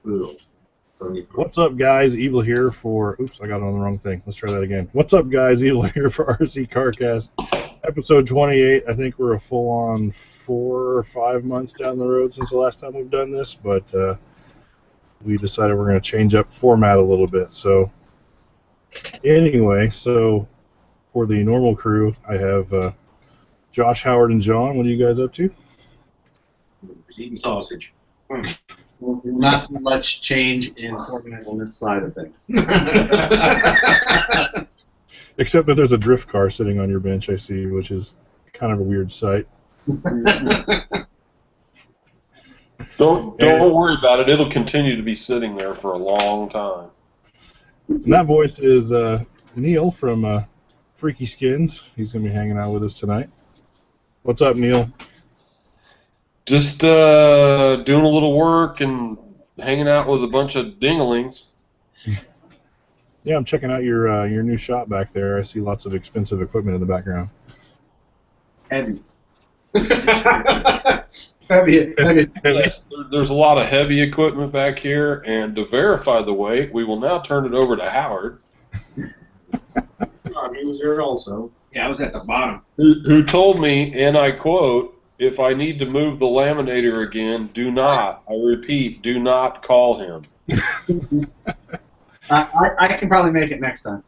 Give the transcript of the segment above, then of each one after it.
What's up, guys? Evil here for... Oops, I got it on the wrong thing. Let's try that again. What's up, guys? Evil here for RC CarCast. Episode 28. I think we're a full-on 4 or 5 months down the road since the last time we've done this, but we decided we're going to change up format a little bit. So, anyway, for the normal crew, I have Josh, Howard, and John. What are you guys up to? Eating sausage. Not so much change in format on this side of things. Except that there's a drift car sitting on your bench, I see, which is kind of a weird sight. Don't worry about it. It'll continue to be sitting there for a long time. And that voice is Neil from Freaky Skins. He's going to be hanging out with us tonight. What's up, Neil? Just doing a little work and hanging out with a bunch of dinglings. Yeah, I'm checking out your new shop back there. I see lots of expensive equipment in the background. Heavy. Heavy. Yes, there's a lot of heavy equipment back here, and to verify the weight, we will now turn it over to Howard. He was there also. Yeah, I was at the bottom. Who told me, and I quote, "If I need to move the laminator again, do not, I repeat, do not call him." I can probably make it next time.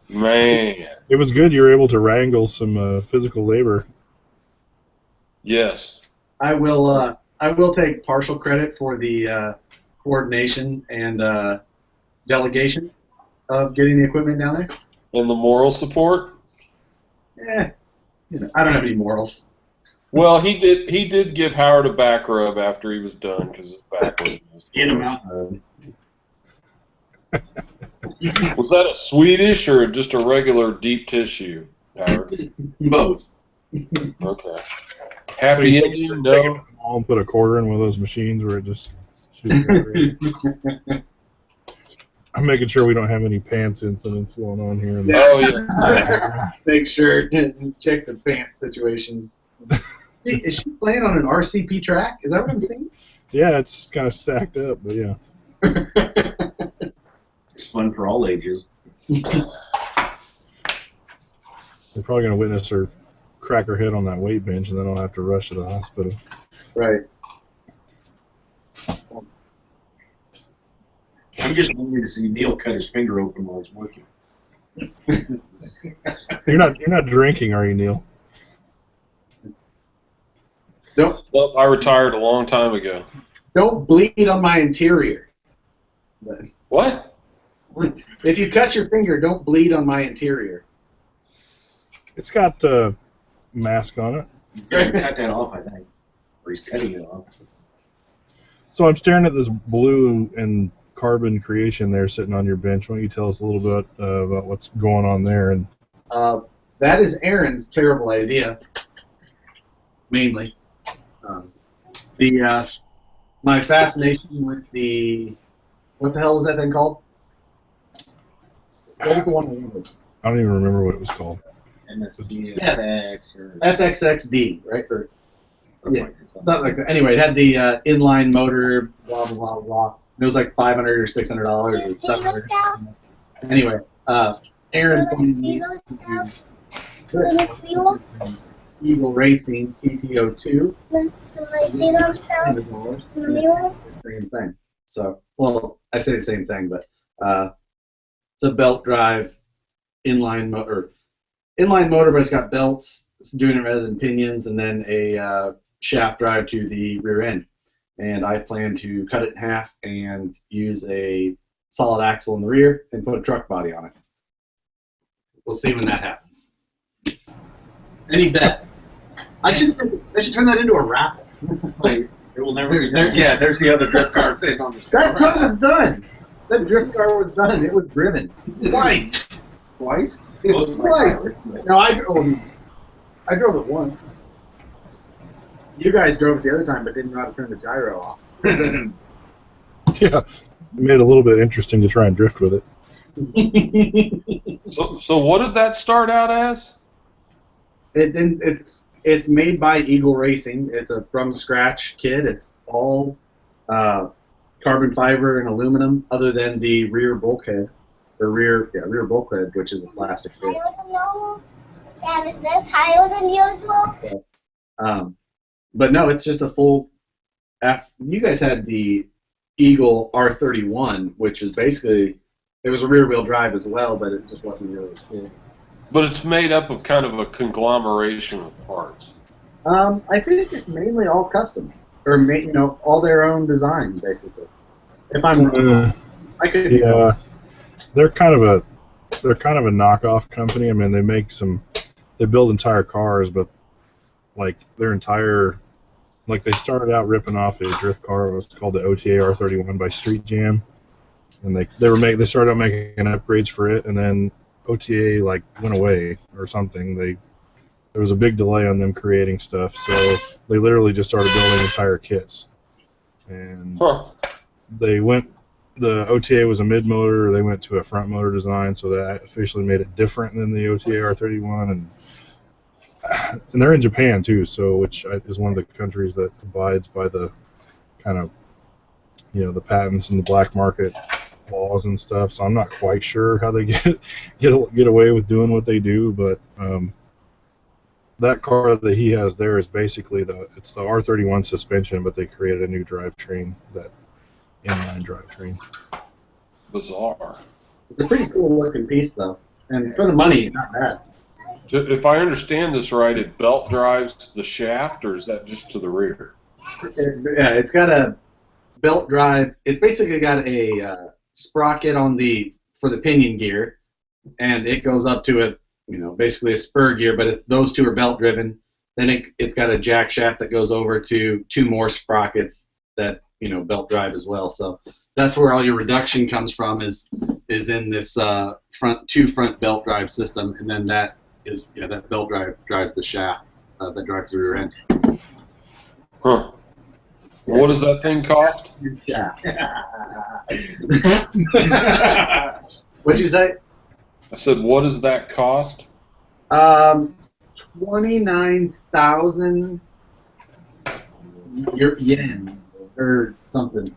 Man. It was good you were able to wrangle some physical labor. Yes. I will take partial credit for the coordination and delegation of getting the equipment down there. And the moral support? I don't have any morals. Well, he did give Howard a back rub after he was done because his back was In him out. Was that a Swedish or just a regular deep tissue, Howard? Both. Okay. Happy Indian? No. And put a quarter in one of those machines where it just shoots right. I'm making sure we don't have any pants incidents going on here. Oh, yeah. Make sure check the pants situation. Is she playing on an RCP track? Is that what I'm seeing? Yeah, it's kind of stacked up, but yeah. It's fun for all ages. We're probably going to witness her crack her head on that weight bench, and then I'll have to rush to the hospital. Right. I'm just waiting to see Neil cut his finger open while he's working. You're not drinking, are you, Neil? Don't I retired a long time ago. don't bleed on my interior. What? If you cut your finger, don't bleed on my interior. It's got a mask on it. He's got to cut that off, I think. Or he's cutting it off. So I'm staring at this blue and carbon creation there sitting on your bench. Why don't you tell us a little bit about what's going on there? And That is Aaron's terrible idea, mainly. My fascination with what the hell was that thing called? What was the one I remembered? I don't even remember what it was called. MSD, Yeah. FX, or FXXD, right? something like that. Something like that. Anyway, it had the inline motor, blah, blah, blah, blah. It was like $500 or $600 or $700. Anyway, Aaron pointed me Eagle Racing TT02. Same thing. So, well, I say the same thing, but it's a belt drive inline motor, but it's got belts. It's doing it rather than pinions, and then a shaft drive to the rear end. And I plan to cut it in half and use a solid axle in the rear and put a truck body on it. We'll see when that happens. Any bet? I should turn that into a raffle. It will never be done. Yeah, there's the other drift car sitting on the That truck was done. That drift car was done. It was driven. Twice. Twice? Twice. No, I drove it once. You guys drove it the other time, but didn't know how to turn the gyro off. Yeah, it made it a little bit interesting to try and drift with it. So what did that start out as? It didn't. It's It's made by Eagle Racing. It's a from scratch kit. It's all carbon fiber and aluminum, other than the rear bulkhead, rear bulkhead, which is a plastic bit. Dad, is this higher than usual? But no, it's just a full. You guys had the Eagle R31, which is basically, it was a rear-wheel drive as well, but it just wasn't really cool. But it's made up of kind of a conglomeration of parts. I think it's mainly all custom, or all their own design, basically. If I'm wrong, I could be wrong. Yeah, they're kind of a knockoff company. I mean, they build entire cars, but like their entire, like they started out ripping off a drift car. It was called the OTA R31 by Street Jam, and they started out making upgrades for it, and then OTA like went away or something. There was a big delay on them creating stuff, so they literally just started building entire kits. And the OTA was a mid motor. They went to a front motor design, so that officially made it different than the OTA R31. And they're in Japan too, so which is one of the countries that abides by the kind of the patents and the black market laws and stuff. So I'm not quite sure how they get away with doing what they do, but that car that he has there is basically it's the R31 suspension, but they created a new drivetrain, that inline drivetrain. Bizarre. It's a pretty cool looking piece, though, and for the money, not bad. If I understand this right, it belt drives the shaft, or is that just to the rear? Yeah, it's got a belt drive. It's basically got a sprocket for the pinion gear, and it goes up to basically a spur gear, but those two are belt driven. Then it's got a jack shaft that goes over to two more sprockets that belt drive as well. So that's where all your reduction comes from, is in this two front belt drive system, and then that belt drive drives the shaft that drives the rear end. Huh. What does that thing cost? Shaft. What'd you say? I said, what does that cost? 29,000 yen or something,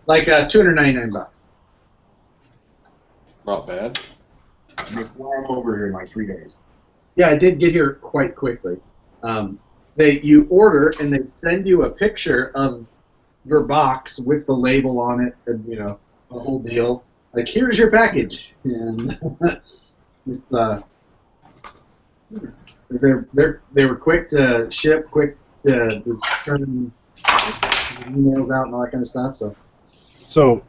like $299. Not bad. They fly them over here in like 3 days. Yeah, I did get here quite quickly. You order and they send you a picture of your box with the label on it, and the whole deal. Like, here's your package, and it's they were quick to ship, quick to turn emails out and all that kind of stuff. So,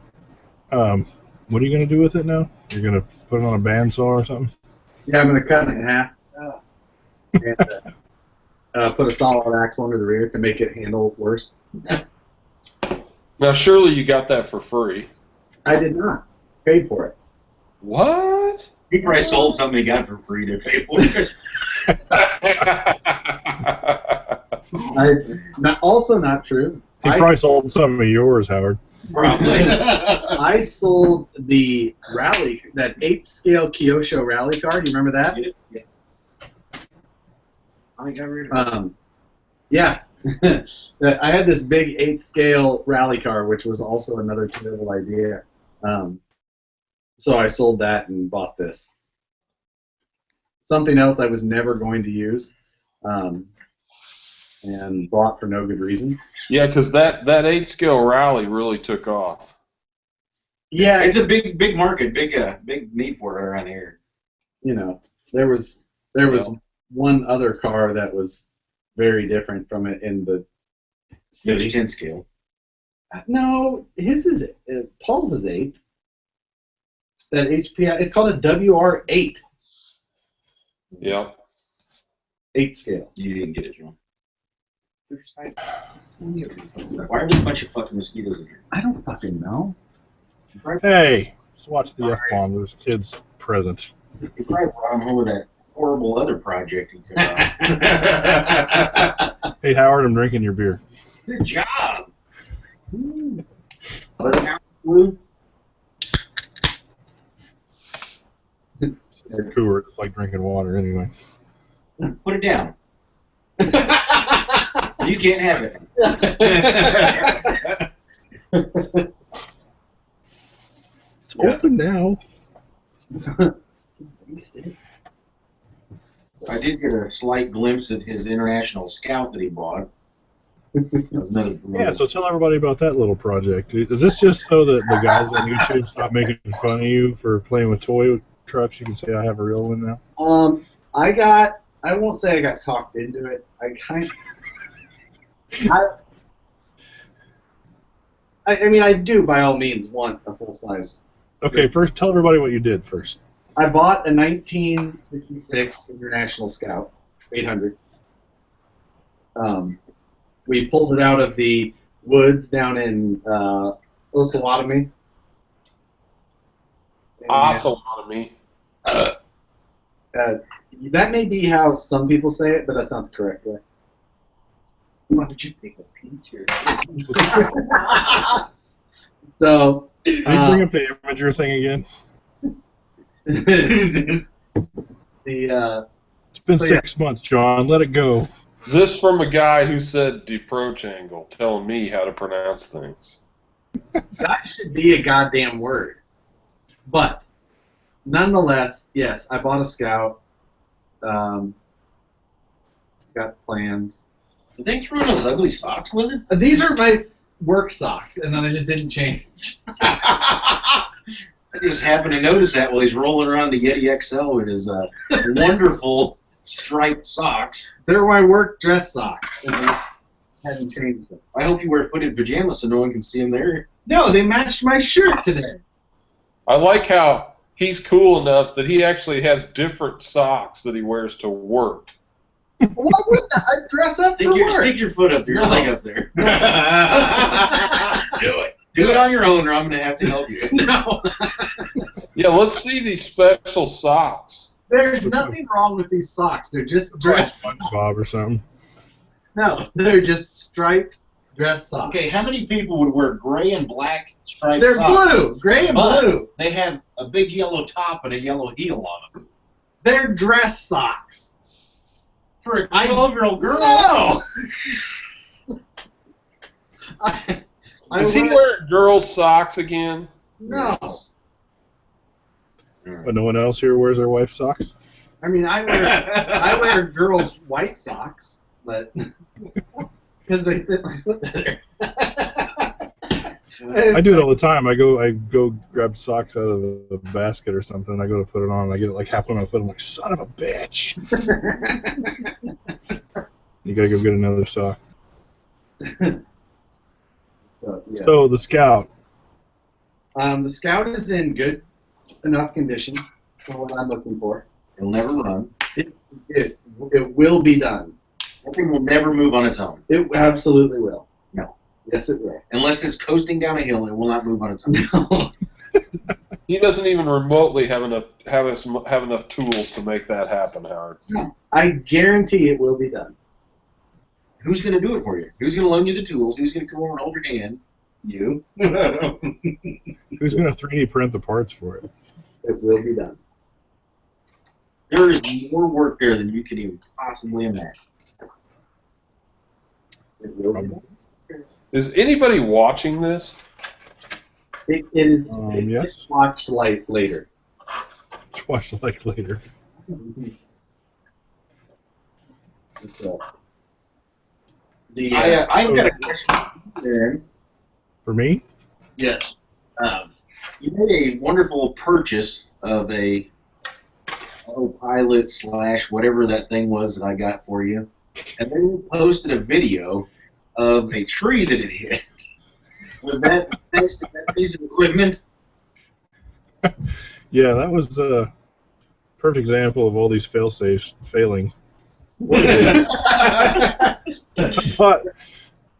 what are you gonna do with it now? You're gonna put it on a bandsaw or something? Yeah, I'm gonna cut it in half and put a solid axle under the rear to make it handle worse. Now, surely you got that for free. I did not. Paid for it. What? He probably sold something he got for free to pay for it. Also not true. He probably sold some of yours, Howard. Probably. I sold the rally, that 8th scale Kyosho rally car. Do you remember that? Yeah. I got rid of it. Yeah. I had this big 8th scale rally car, which was also another terrible idea. So I sold that and bought this. Something else I was never going to use, and bought for no good reason. Yeah, because that 8-scale rally really took off. Yeah, it's a big market, big need for it around here. There was one other car that was very different from it in the city. It's 10 scale. No, his is Paul's is 8. That HPI, it's called a WR8. Yeah. 8 scale. You didn't get it, John. Why are there a bunch of fucking mosquitoes in here? I don't fucking know. Hey, let's watch the F-bomb. There's kids present. You probably brought him home with that horrible other project he took on. Hey, Howard, I'm drinking your beer. Good job. Blue? It's cooler. It's like drinking water anyway. Put it down. You can't have it. It's open now. I did get a slight glimpse at his international scout that he bought. That was another Yeah, so tell everybody about that little project. Is this just so that the guys on YouTube stop making fun of you for playing with toy trucks? You can say I have a real one now. I won't say I got talked into it. I mean, I do by all means want a full size. Okay, first tell everybody what you did first. I bought a 1966 International Scout 800. We pulled it out of the woods down in Osawatomie. Osawatomie. That may be how some people say it, but that's not the correct way. Why would you take a peach here? So, Can you bring up the Imager thing again? It's been 6 months, John. Let it go. This from a guy who said deproach angle, telling me how to pronounce things. that should be a goddamn word. But, nonetheless, yes, I bought a Scout. Got plans. Did they throw those ugly socks with it? These are my work socks, and then I just didn't change. I just happened to notice that while he's rolling around the Yeti XL with his wonderful striped socks. They're my work dress socks, and I just hadn't changed them. I hope you wear footed pajamas so no one can see them there. No, they matched my shirt today. I like how he's cool enough that he actually has different socks that he wears to work. Why wouldn't I dress up for work? Stick your foot up, your No. leg up there. Do it. Do it on your own, or I'm going to have to help you. No. Yeah, let's see these special socks. There's nothing wrong with these socks. They're just dress socks. SpongeBob or something. No, they're just striped dress socks. Okay, how many people would wear gray and black striped They're socks? blue, gray and But blue. they have a big yellow top and a yellow heel on them. They're dress socks. For a 12-year-old girl? No. Is he wearing girls' socks again? No. But no one else here wears their wife's socks? I mean, I wear girls' white socks, but because they fit my foot better. I do it all the time. I go grab socks out of the basket or something. I go to put it on, and I get it like halfway on my foot. I'm like, son of a bitch! You gotta go get another sock. So, yes. So the Scout. The Scout is in good enough condition for what I'm looking for. It'll never run. It will be done. That thing will never move on its own. It absolutely will. No. Yes, it will. Unless it's coasting down a hill, it will not move on its own. No. He doesn't even remotely have enough tools to make that happen, Howard. I guarantee it will be done. Who's going to do it for you? Who's going to loan you the tools? Who's going to come over and hold your hand? You. Who's gonna 3D print the parts for it? It will be done. There is more work there than you could even possibly imagine. It will be done. Is anybody watching this? It is. Yes. It's watched later. Let's watch like later. So, I've got a question, Aaron. For me? Yes. You made a wonderful purchase of a autopilot / whatever that thing was that I got for you, and then you posted a video of a tree that it hit. Was that thanks to that piece of equipment? Yeah, that was a perfect example of all these fail-safes failing.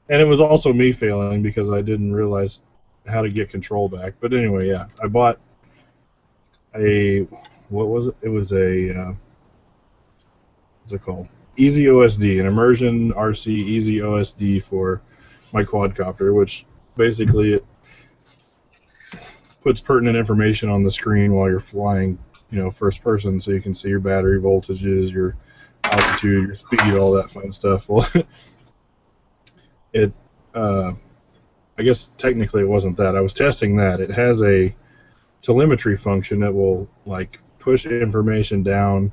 And it was also me failing because I didn't realize how to get control back. But anyway, yeah, I bought what was it? It was what's it called? Easy OSD, an immersion RC Easy OSD for my quadcopter, which basically it puts pertinent information on the screen while you're flying, first person, so you can see your battery voltages, your altitude, your speed, all that fun stuff. Well, I guess technically it wasn't that. I was testing that. It has a telemetry function that will like push information down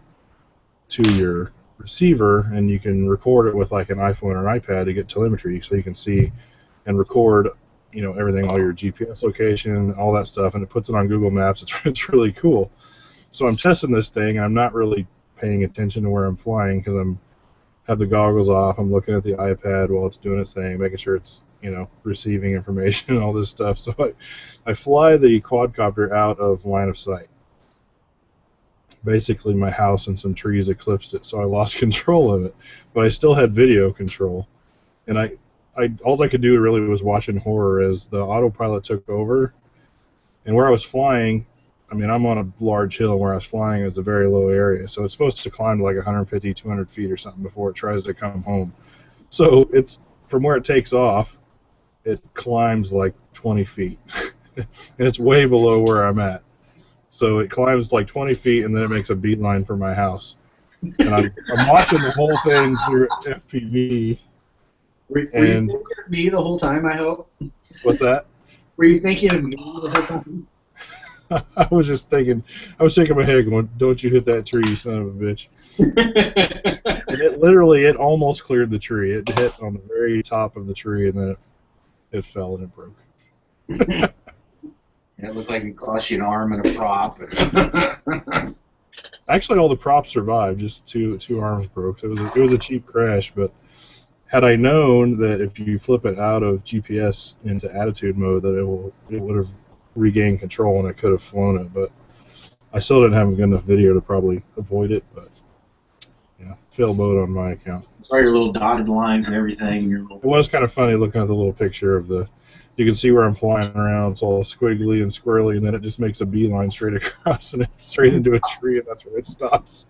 to your receiver, and you can record it with like an iPhone or an iPad to get telemetry, so you can see and record, everything, all your GPS location, all that stuff, and it puts it on Google Maps. It's really cool. So I'm testing this thing, and I'm not really paying attention to where I'm flying because I'm have the goggles off. I'm looking at the iPad while it's doing its thing, making sure it's receiving information and all this stuff. So I fly the quadcopter out of line of sight. Basically, my house and some trees eclipsed it, so I lost control of it. But I still had video control, and all I could do really was watching horror as the autopilot took over. And where I was flying, I mean, I'm on a large hill, and where I was flying is a very low area, so it's supposed to climb to like 150, 200 feet or something before it tries to come home. So it's from where it takes off, it climbs like 20 feet, and it's way below where I'm at. So it climbs like 20 feet, and then it makes a beeline for my house. And I'm watching the whole thing through FPV. Were you thinking of me the whole time, I hope? What's that? Were you thinking of me the whole time? I was just thinking, I was shaking my head going, don't you hit that tree, you son of a bitch. And it almost cleared the tree. It hit on the very top of the tree, and then it fell and it broke. It looked like it cost you an arm and a prop. Actually, all the props survived, just two arms broke. So it was a cheap crash, but had I known that if you flip it out of GPS into attitude mode, that it would have regained control and I could have flown it. But I still didn't have a good enough video to probably avoid it. But yeah, fail mode on my account. Saw your little dotted lines and everything. It was kind of funny looking at the little picture of the. You can see where I'm flying around. It's all squiggly and squirrely, and then it just makes a beeline straight across and straight into a tree, and that's where it stops.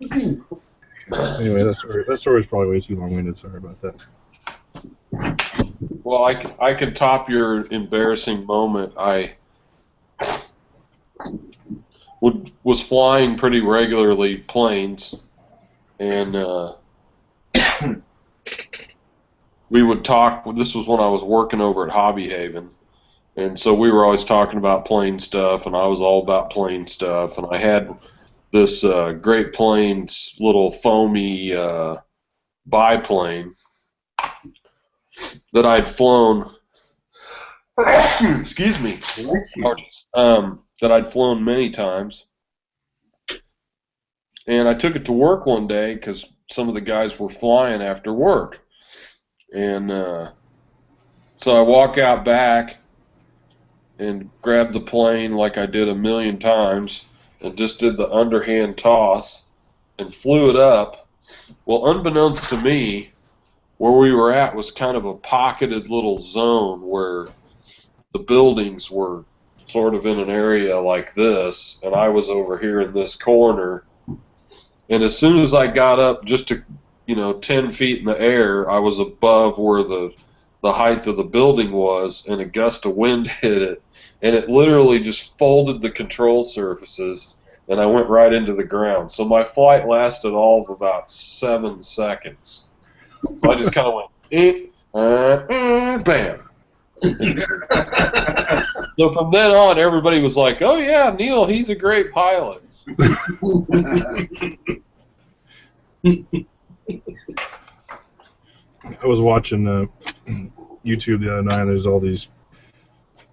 Anyway, that story is probably way too long-winded. Sorry about that. Well, I can top your embarrassing moment. I was flying pretty regularly planes, and we would talk. This was when I was working over at Hobby Haven, and so we were always talking about plane stuff, and I was all about plane stuff, and I had this Great Plains little foamy biplane that I'd flown. Excuse me. That I'd flown many times, and I took it to work one day because some of the guys were flying after work. And so I walk out back and grab the plane like I did a million times and just did the underhand toss and flew it up. Well, unbeknownst to me, where we were at was kind of a pocketed little zone where the buildings were sort of in an area like this, and I was over here in this corner. And as soon as I got up just to 10 feet in the air, I was above where the height of the building was, and a gust of wind hit it, and it literally just folded the control surfaces, and I went right into the ground. So my flight lasted all of about 7 seconds. So I just kind of went, bam. So from then on, everybody was like, oh yeah, Neil, he's a great pilot. I was watching YouTube the other night, and there's all these.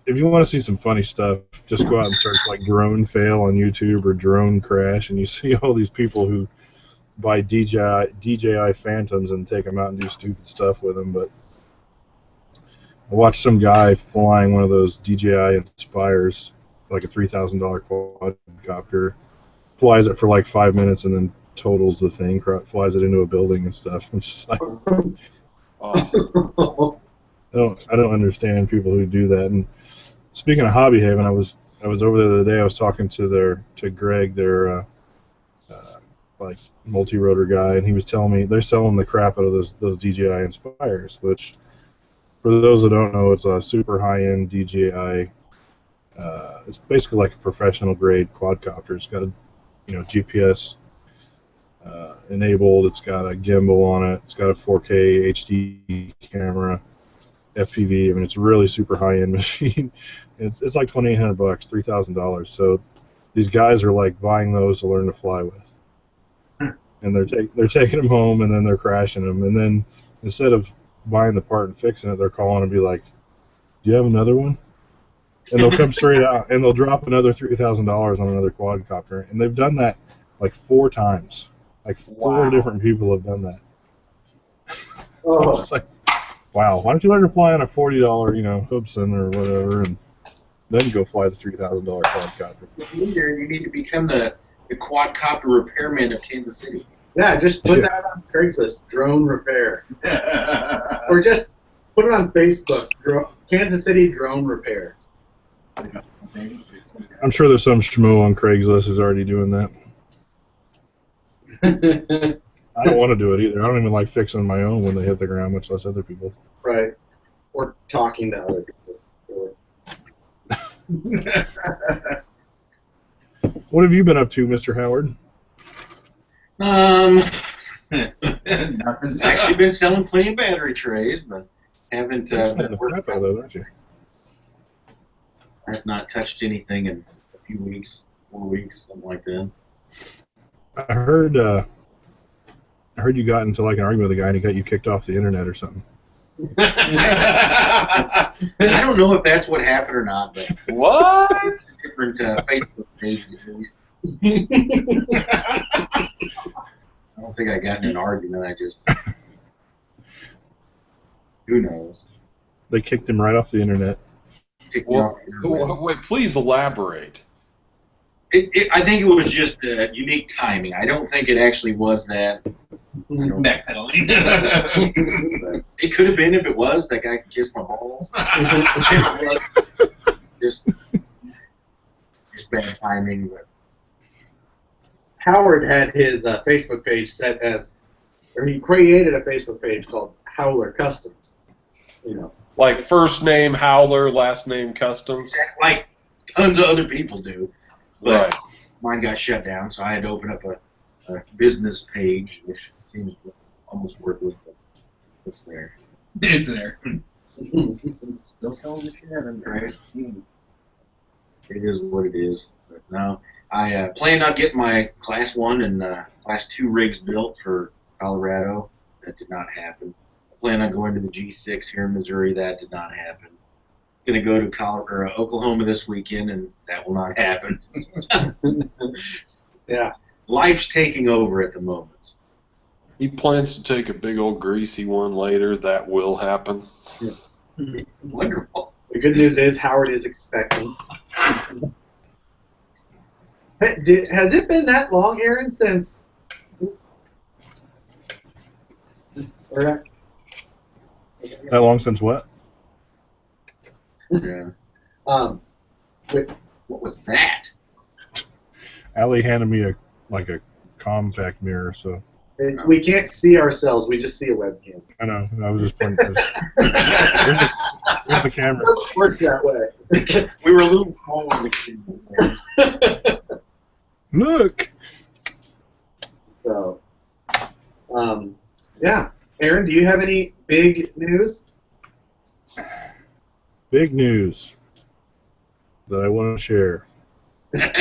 If you want to see some funny stuff, just go out and search like drone fail on YouTube or drone crash, and you see all these people who buy DJI Phantoms and take them out and do stupid stuff with them. But I watched some guy flying one of those DJI Inspires, like a $3,000 quadcopter, flies it for like 5 minutes and then totals the thing, flies it into a building and stuff. I'm just like, I don't understand people who do that. And speaking of Hobby Haven, I was over there the other day. I was talking to Greg, their like multi-rotor guy, and he was telling me they're selling the crap out of those DJI Inspires, which for those that don't know, it's a super high-end DJI. It's basically like a professional grade quadcopter. It's got a GPS enabled. It's got a gimbal on it. It's got a 4K HD camera, FPV. I mean, it's a really super high-end machine. It's like $2,800, $3,000. So these guys are like buying those to learn to fly with, and they're taking them home and then they're crashing them, and then instead of buying the part and fixing it, they're calling and be like, "Do you have another one?" And they'll come straight out and they'll drop another $3,000 on another quadcopter, and they've done that like 4 times. Like 4 different people have done that. So it's like, wow, why don't you learn to fly on a $40, Hubsan or whatever, and then go fly the $3,000 quadcopter? You need to become the quadcopter repairman of Kansas City. Yeah, just put that on Craigslist, drone repair. Or just put it on Facebook, Kansas City drone repair. I'm sure there's some schmo on Craigslist who's already doing that. I don't want to do it either. I don't even like fixing my own when they hit the ground, much less other people. Right. Or talking to other people. Really. What have you been up to, Mr. Howard? Actually been selling plenty of battery trays, but haven't You're selling the crap out of those, aren't you? I've not touched anything in a few weeks, 4 weeks, something like that. I heard you got into like an argument with a guy and he got you kicked off the internet or something. I don't know if that's what happened or not, but What? different Facebook pages. I don't think I got in an argument. I just who knows? They kicked him right off the internet. Kicked me off the internet. Wait, please elaborate. I think it was just unique timing. I don't think it actually was that. Backpedaling. It could have been if it was. That guy could kiss my balls. If it was, just bad timing. But Howard had his Facebook page set as, or he created a Facebook page called Howler Customs. Like first name Howler, last name Customs. like tons of other people do. But Right. mine got shut down, so I had to open up a business page, which seems almost worthless, but it's there. It's there. Still selling the shit out of Christ. It is what it is. But no, I plan on getting my Class 1 and Class 2 rigs built for Colorado. That did not happen. I plan on going to the G6 here in Missouri. That did not happen. Going to go to Oklahoma this weekend, and that will not happen. Yeah. Life's taking over at the moment. He plans to take a big old greasy one later. That will happen. Wonderful. The good news is Howard is expecting. Has it been that long, Aaron, since? That long since what? Yeah. With, What was that? Allie handed me a compact mirror, so we can't see ourselves. We just see a webcam. I know. I was just pointing. Where's the camera? It doesn't work that way. We were a little small on the kid. Look. So, yeah. Aaron, do you have any big news? Big news that I want to share. I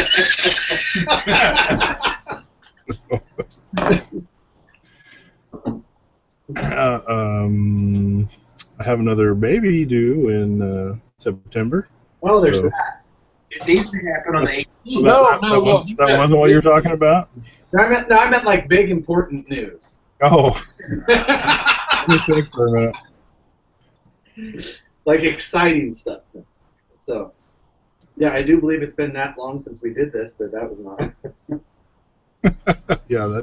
have another baby due in September. Oh, there's So- that. It needs to happen on the 18th. That wasn't what you were talking about? I meant like big important news. Oh. Let me think for a minute. Like exciting stuff. So, yeah, I do believe it's been that long since we did this that was not. Yeah,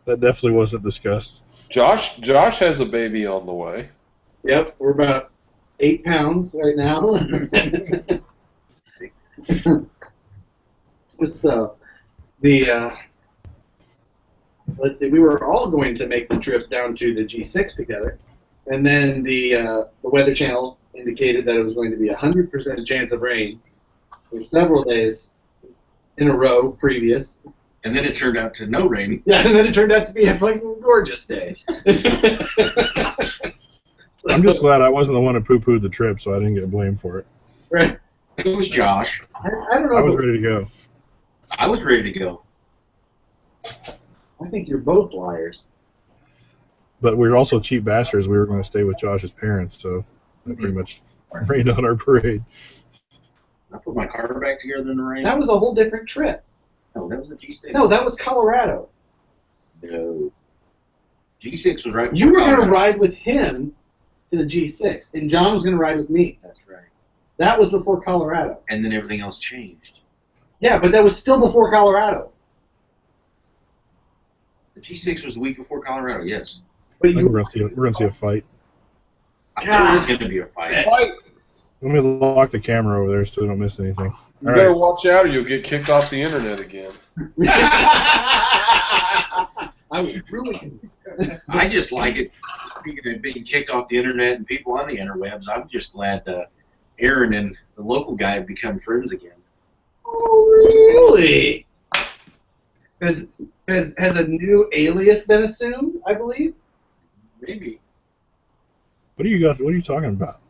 that definitely wasn't discussed. Josh has a baby on the way. Yep, we're about 8 pounds right now. So, let's see, we were all going to make the trip down to the G6 together, and then the Weather Channel indicated that it was going to be 100% chance of rain for several days in a row previous. And then it turned out to no rain. Yeah, and then it turned out to be a fucking gorgeous day. I'm just glad I wasn't the one who poo-pooed the trip, so I didn't get blamed for it. Right. It was Josh. I don't know. I was ready to go. I was ready to go. I think you're both liars. But we were also cheap bastards. We were going to stay with Josh's parents, so that pretty much rained on our parade. I put my car back together in the rain. That was a whole different trip. No, that was a G6. No, that was Colorado. No. G6 was right. You were going to Colorado. ride with him to the G6, and John was going to ride with me. That's right. That was before Colorado. And then everything else changed. Yeah, but that was still before Colorado. The G6 was the week before Colorado, yes. But I think we're going to see a fight. There was going to be a fight. Fight. Let me lock the camera over there so we don't miss anything. You All better right. watch out or you'll get kicked off the internet again. I was really. I just like it. Speaking of being kicked off the internet and people on the interwebs, I'm just glad Aaron and the local guy have become friends again. Oh, really? Has a new alias been assumed, I believe? Maybe. What are you talking about?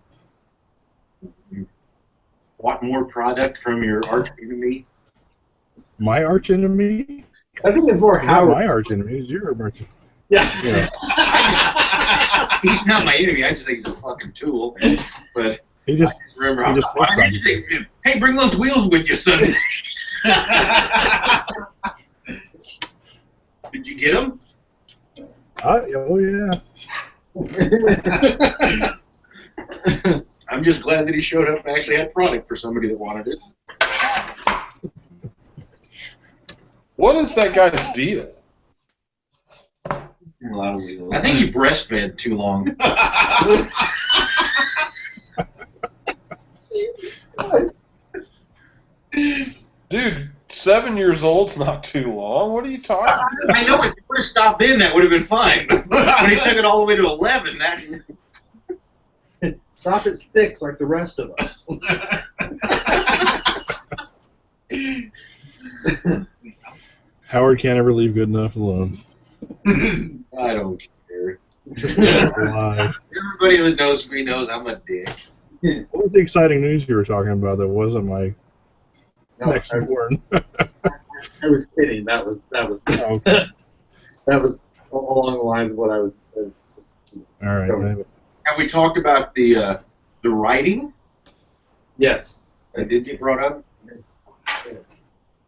You want more product from your arch enemy? My arch enemy? I think it's more Not Howard. my arch enemy. It's your arch enemy. Yeah. Yeah. He's not my enemy. I just think he's a fucking tool. But He just remember, He just thinks I think, hey, bring those wheels with you, son. Did you get them? oh yeah. I'm just glad that he showed up and actually had product for somebody that wanted it. What is that guy's deal? A lot of wheels. I think he breastfed too long. Dude, 7 years old's not too long. What are you talking about? I know if you would have stopped then, that would have been fine. When he took it all the way to 11, that. Stop at 6 like the rest of us. Howard can't ever leave good enough alone. I don't care. Just lie. Everybody that knows me knows I'm a dick. What was the exciting news you were talking about that wasn't my No, next I was, born? I was kidding. That was Oh, okay. that was along the lines of what I was All right. Have we talked about the writing? yes. That did get brought up.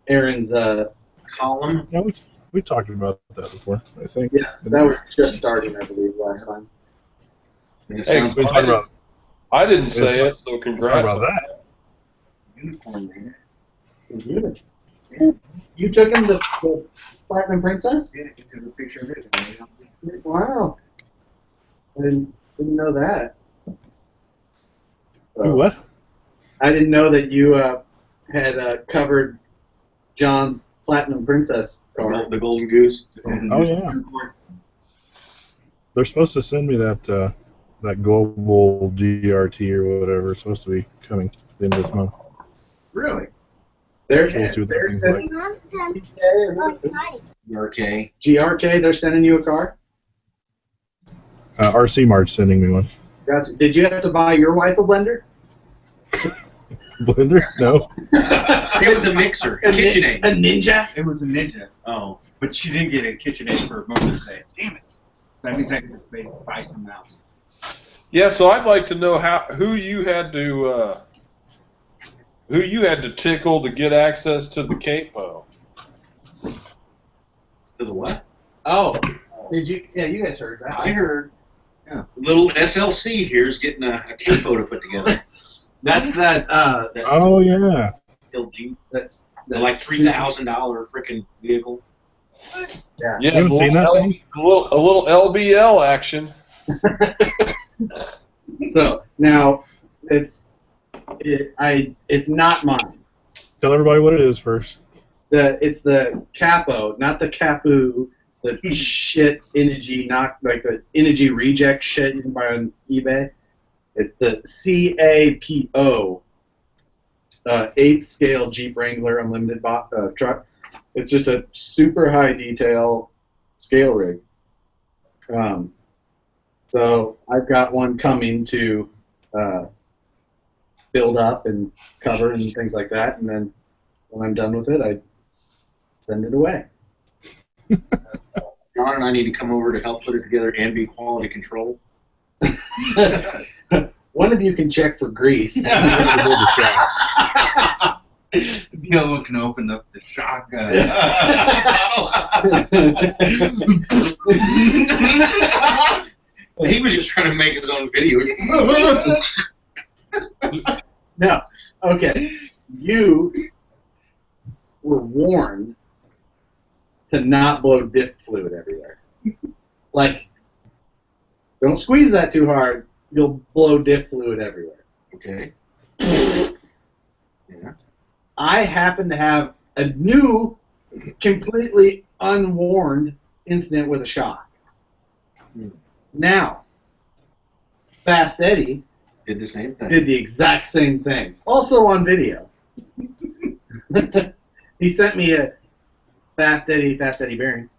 Aaron's Column. Yeah, we talked about that before, I think. yes, that was just starting, I believe, last time. And it Hey, sounds We talked about, I didn't say it, so we talked congrats. about that. unicorn man. You took him the Platinum Princess? Yeah, you took a picture of it. Wow. I didn't know that. Who, what? I didn't know that you had covered John's Platinum Princess car. The golden goose. Oh, yeah. They're supposed to send me that that global GRT or whatever. It's supposed to be coming at the end of this month. Really? They're, So we'll see what that they're thing's sending Mom's done. Oh, RK. GRK, they're sending you a car? RC Mart's sending me one. Gotcha. Did you have to buy your wife a blender? Blender? No. It was a mixer. A KitchenAid. A Ninja? It was a Ninja, Oh. but she didn't get a KitchenAid for Mother's Day. Damn it. That means I can buy some else. Yeah, so I'd like to know who you had to tickle to get access to the capo. To the what? Oh. Did you? Yeah, you guys heard that. I heard. Yeah. Little SLC here's getting a capo to put together. That's that. Oh, yeah. LG. That's Like $3,000 freaking vehicle. Yeah. Yeah, You haven't seen that thing? a little LBL action. So now it's not mine. Tell everybody what it is first. It's the capo, not the capu, the shit energy, not like the energy reject shit you can buy on eBay. It's the CAPO, 8th scale Jeep Wrangler Unlimited truck. It's just a super high detail scale rig. So I've got one coming to build up and cover and things like that, and then when I'm done with it, I send it away. John and I need to come over to help put it together and be quality control. One of you can check for grease. The other one can open up the shotgun. He was just trying to make his own video. No. Okay. You were warned to not blow diff fluid everywhere. Like, don't squeeze that too hard. You'll blow diff fluid everywhere. Okay. Yeah. I happen to have a new, completely unwarned incident with a shock. Now, Fast Eddie Did the same thing. did the exact same thing, also on video. He sent me a Fast Eddie Bearings.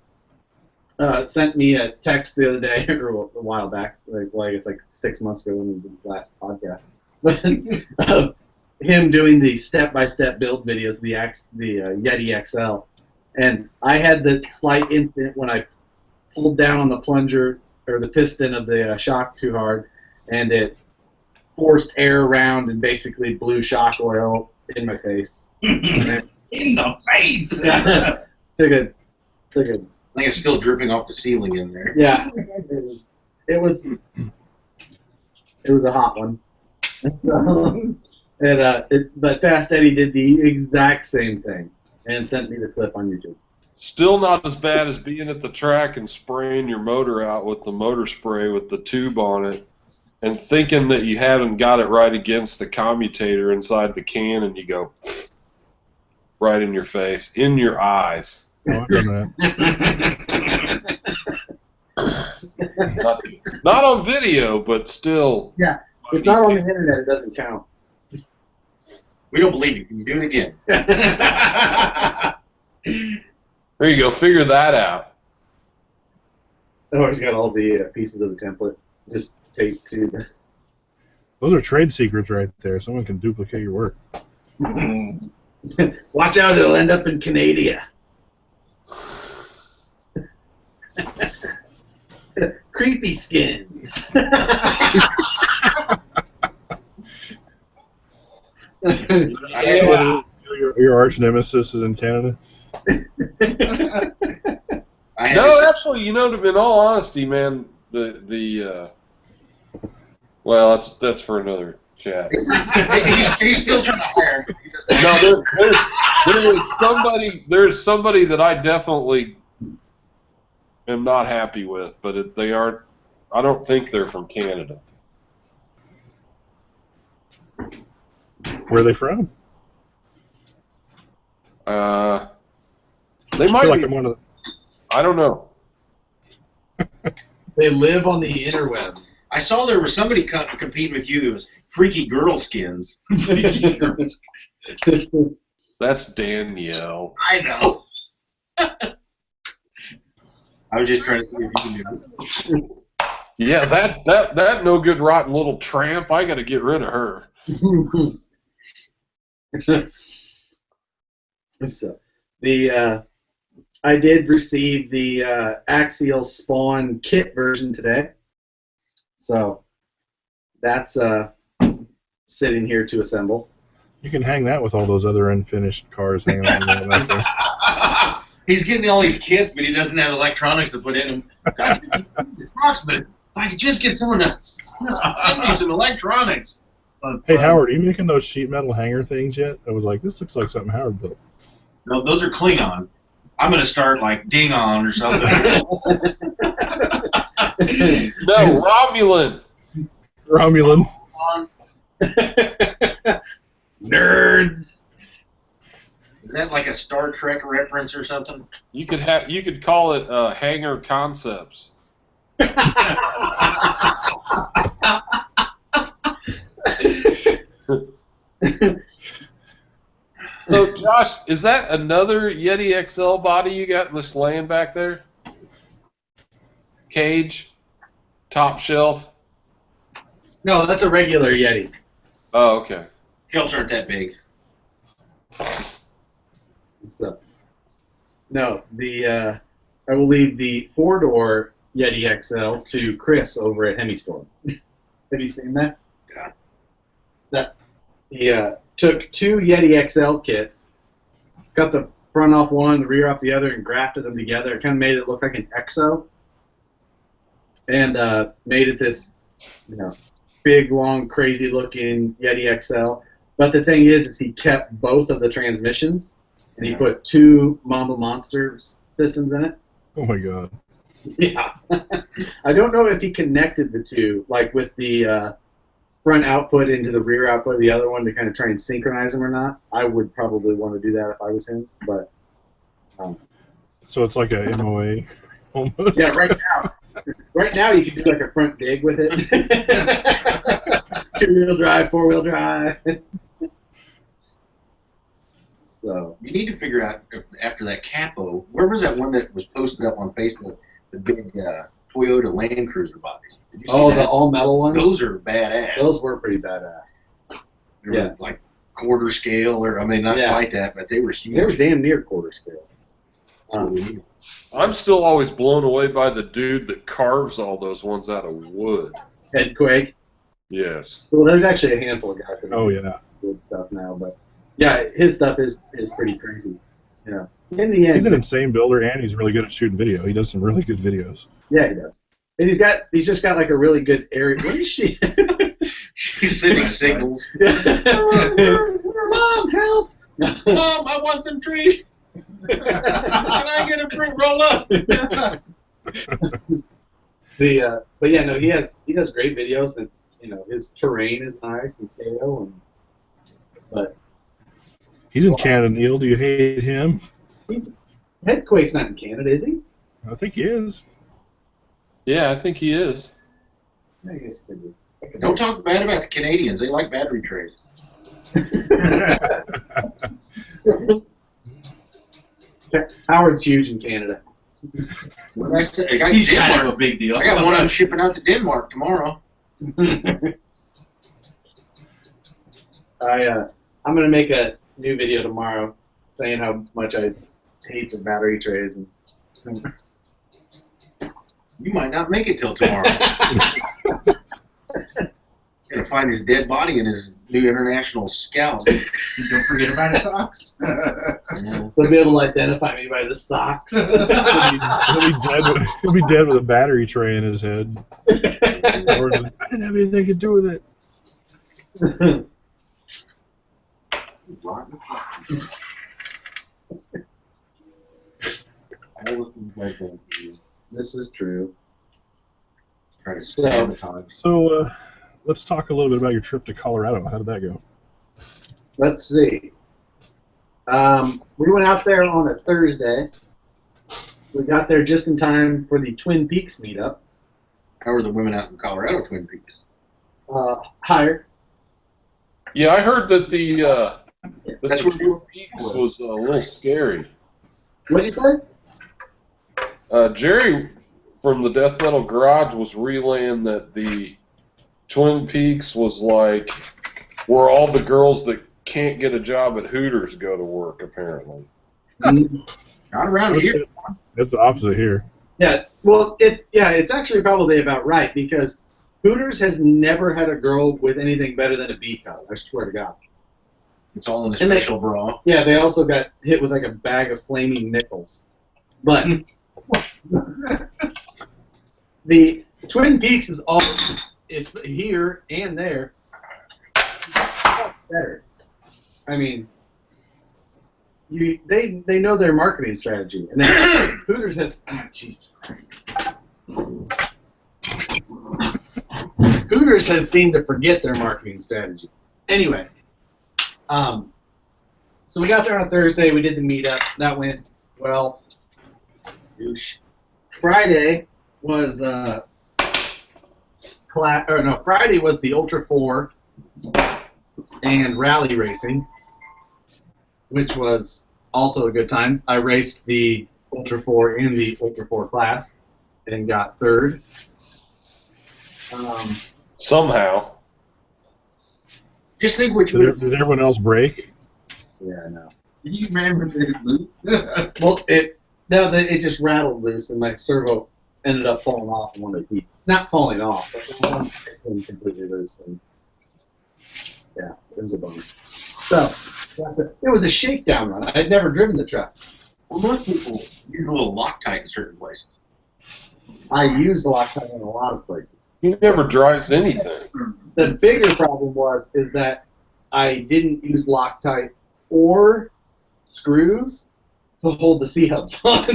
Sent me a text the other day, or a while back, I guess like 6 months ago when we did the last podcast, of him doing the step-by-step build videos, the Yeti XL, and I had the slight incident when I pulled down on the plunger or the piston of the shock too hard, and it forced air around and basically blew shock oil in my face. In the face. took a I think it's still dripping off the ceiling in there. Yeah, it was a hot one. So, but Fast Eddie did the exact same thing and sent me the clip on YouTube. Still not as bad as being at the track and spraying your motor out with the motor spray with the tube on it and thinking that you haven't got it right against the commutator inside the can and you go right in your face, in your eyes. Oh, I've done that. Not on video, but still. Yeah, if not on the internet, it doesn't count. We don't believe you. Can you do it again? There you go. Figure that out. I always got all the pieces of the template just taped to the... Those are trade secrets right there. Someone can duplicate your work. Watch out, it'll end up in Canada. Creepy skins. Yeah. Your arch nemesis is in Canada. No, actually, in all honesty, man, well, that's for another chat. He's still trying to hire. No, there's somebody that I definitely am not happy with, but they aren't. I don't think they're from Canada. Where are they from? They might I feel like be. I'm one of I don't know. They live on the interweb. I saw there was somebody competing with you that was freaky girl skins. That's Danielle. I know. I was just trying to see if you knew. Yeah, that no good rotten little tramp. I got to get rid of her. So, I did receive the Axial Spawn kit version today, so that's sitting here to assemble. You can hang that with all those other unfinished cars hanging on back there. He's getting all these kits, but he doesn't have electronics to put in them. God, rocks, but if I could just get someone to send me some electronics. Hey, Howard, are you making those sheet metal hanger things yet? I was like, this looks like something Howard built. No, those are Klingon. I'm going to start like Dingon or something. No, Romulan. Romulan. Nerds. Is that like a Star Trek reference or something? You could call it Hanger Concepts. So, Josh, is that another Yeti XL body you got just laying back there? Cage, top shelf. No, that's a regular Yeti. Oh, okay. Hills aren't that big. So, no, I will leave the 4-door Yeti XL to Chris over at Hemi-Storm. Have you seen that? Yeah. That he took 2 Yeti XL kits, cut the front off one, the rear off the other, and grafted them together. It kind of made it look like an EXO, and made it this, big, long, crazy-looking Yeti XL. But the thing is he kept both of the transmissions, and he put 2 Mamba Monsters systems in it. Oh my god. Yeah. I don't know if he connected the 2, like with the front output into the rear output of the other one to kind of try and synchronize them or not. I would probably want to do that if I was him, but... So it's like a MOA almost? Yeah, right now you could do like a front dig with it. 2-wheel drive, 4-wheel drive. So You need to figure out if, after that capo, where was that one that was posted up on Facebook? The big Toyota Land Cruiser bodies. Did you see the that? all-metal ones? Those are badass. Those were pretty badass. They were like quarter scale, or I mean, not quite that, but they were huge. They were damn near quarter scale. I'm still always blown away by the dude that carves all those ones out of wood. Headquake. Yes. Well, there's actually a handful of guys that Oh, do yeah. good stuff now, but yeah, his stuff is pretty crazy. Yeah. In the end, He's an insane builder, and he's really good at shooting video. He does some really good videos. yeah, he does. And he's just got like a really good area. What is she? She's sending signals. Mom, help! Mom, I want some trees. Can I get a fruit roll up? But yeah, no, he does great videos. It's his terrain is nice and scale, but He's in Canada, Neil. Do you hate him? Headquake's not in Canada, is he? I think he is. Yeah, I think he is. I guess he could be. Don't talk bad about the Canadians. They like battery trays. Howard's huge in Canada. What did I say? I got He's kind Denmark. of a big deal. I got one I'm shipping out to Denmark tomorrow. I'm gonna make a new video tomorrow saying how much I hate the battery trays and. You might not make it till tomorrow. Gonna find his dead body in his new international scout. Don't forget about his socks. They'll be able to identify me by the socks. He'll be dead with a battery tray in his head. Or, I didn't have anything to do with it. This is true. Try to sabotage. So, let's talk a little bit about your trip to Colorado. How did that go? Let's see. We went out there on a Thursday. We got there just in time for the Twin Peaks meetup. How are the women out in Colorado, Twin Peaks? Higher. Yeah, I heard that the That's what Twin Peaks was a little scary. What'd you say? Jerry from the Death Metal Garage was relaying that the Twin Peaks was like where all the girls that can't get a job at Hooters go to work, apparently. Not around here. It's the opposite here. Yeah. Well, it's actually probably about right because Hooters has never had a girl with anything better than a B cup. I swear to God. It's all in a And they- special bra. Yeah, they also got hit with like a bag of flaming nickels. But the Twin Peaks is here and there. Better. I mean, they know their marketing strategy, and then Hooters has Jesus Christ. Hooters has seemed to forget their marketing strategy. Anyway, so we got there on a Thursday. We did the meetup. That went well. Friday was Friday was the Ultra 4 and rally racing. which was also a good time. I raced the Ultra 4 in the Ultra 4 class and got third. Somehow. Just think which Did, would. did everyone else break? Yeah, I know. Did you remember the lose? Well, it just rattled loose, and my servo ended up falling off in one of the heats. Not falling off, but the one came completely loose, and yeah, it was a bummer. So it was a shakedown run. I had never driven the truck. Well, most people use a little Loctite in certain places. I used Loctite in a lot of places. He never drives anything. The bigger problem is that I didn't use Loctite or screws to hold the C-hubs on.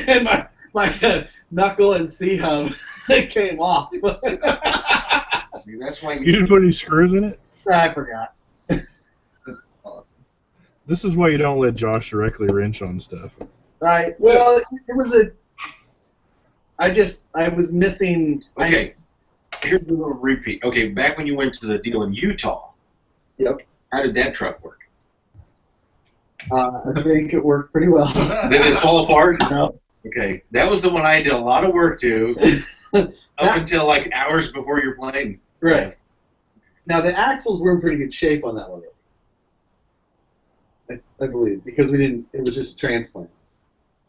And my knuckle and C-hub came off. See, that's why You didn't put any screws in it? I forgot. That's awesome. This is why you don't let Josh directly wrench on stuff. Right. Well, it was I was missing. Okay, here's a little repeat. Okay, back when you went to the deal in Utah. Yep. How did that truck work? I think it worked pretty well. Did it fall apart? No. Okay, that was the one I did a lot of work to, up until like hours before your plane. Right. Now the axles were in pretty good shape on that one. I believe because we didn't. It was just a transplant.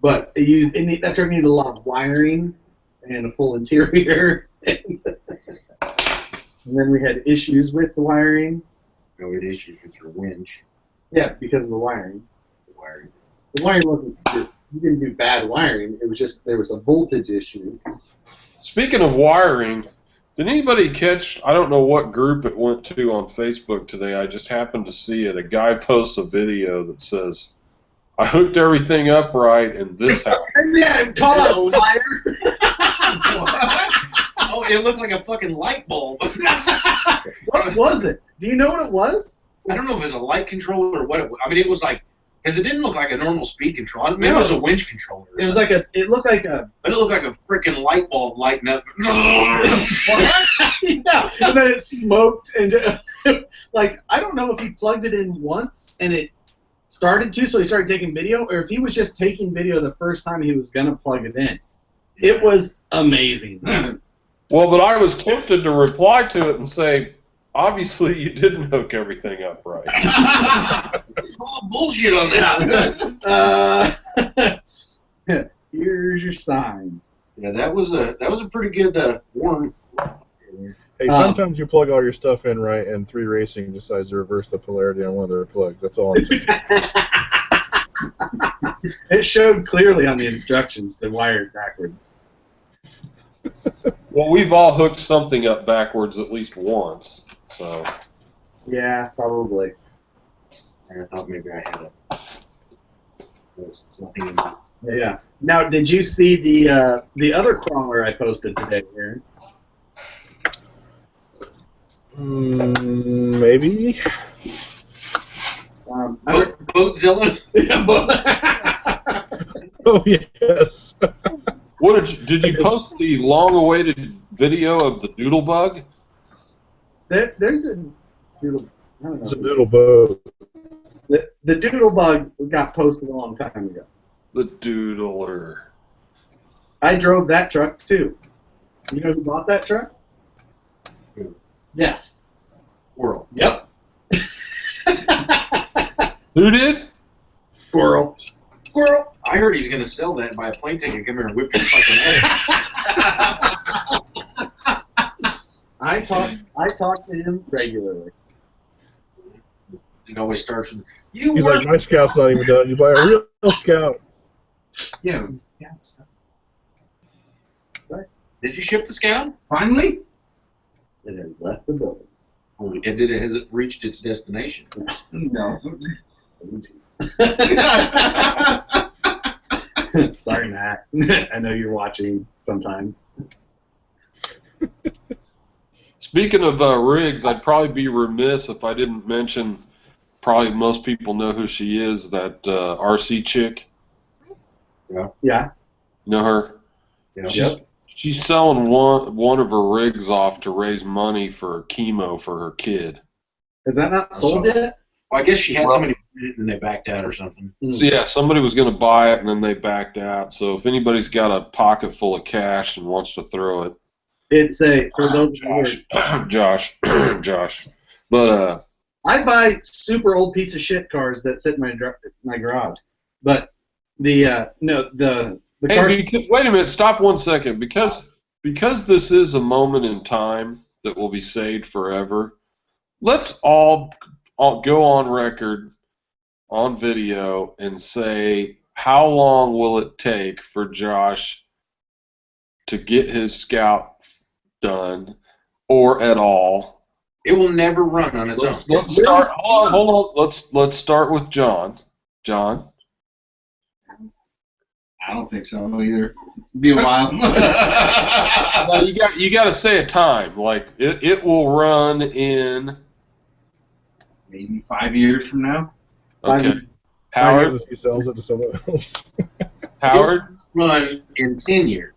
But that truck needed a lot of wiring and a full interior. And then we had issues with the wiring. No, we had issues with your winch. Yeah, because of the wiring. The wiring. The wiring wasn't. You didn't do bad wiring. It was just there was a voltage issue. Speaking of wiring, did anybody catch, I don't know what group it went to on Facebook today, I just happened to see it. A guy posts a video that says, I hooked everything up right in this house. Yeah, call out a liar. Oh, it looked like a fucking light bulb. What was it? Do you know what it was? I don't know if it was a light controller or what it was. I mean, it was like, because it didn't look like a normal speed controller. Maybe it was a winch controller. It was like it looked like a. But it looked like a freaking light bulb lighting up. Yeah, and then it smoked and like I don't know if he plugged it in once and it started to, so he started taking video, or if he was just taking video the first time he was gonna plug it in. It was amazing. Well, but I was tempted to reply to it and say, obviously you didn't hook everything up right. Oh, bullshit on that. Here's your sign. Yeah, that was a pretty good warm. Hey, sometimes you plug all your stuff in right, and 3 Racing decides to reverse the polarity on one of their plugs. That's all I'm saying. It showed clearly on the instructions to wire it backwards. Well, we've all hooked something up backwards at least once, so. Yeah, probably. I thought maybe I had there's nothing in that. Yeah. Now, did you see the other crawler I posted today, Aaron? Maybe. Boatzilla? Yeah, Oh yes. What did you post the long-awaited video of the doodle bug? There's a doodle. I don't know. It's a doodle boat. The doodle bug got posted a long time ago. The doodler. I drove that truck too. You know who bought that truck? Who? Yes. Squirrel. Yep. Who did? Squirrel. Squirrel. I heard he's going to sell that and buy a plane ticket, come here and whip your fucking ass. I talk to him regularly. It always starts with, you He's work. like, my scout's not even done. You buy a real scout. Yeah. Did you ship the Scout? Finally? It has left the building. And has it reached its destination? No. Sorry, Matt. I know you're watching sometime. Speaking of Riggs, I'd probably be remiss if I didn't mention, probably most people know who she is, that RC chick. Yeah. You know her? Yeah. She's selling one of her rigs off to raise money for chemo for her kid. Is that not sold yet? Well, I guess she had somebody bid it and they backed out or something. So yeah, somebody was going to buy it and then they backed out. So if anybody's got a pocket full of cash and wants to throw it, It's for those Josh, but I buy super old piece of shit cars that sit in my garage, but the hey, car. wait a minute, stop 1 second, because this is a moment in time that will be saved forever. Let's all go on record, on video, and say how long will it take for Josh to get his Scout done, or at all. It will never run on its own. Let's start. Hold on. Let's start with John. John. I don't think so either. Be a while. Well, you got to say a time. Like it will run in maybe 5 years from now. Okay. Howard. He sells it to someone else. Howard. Run in 10 years.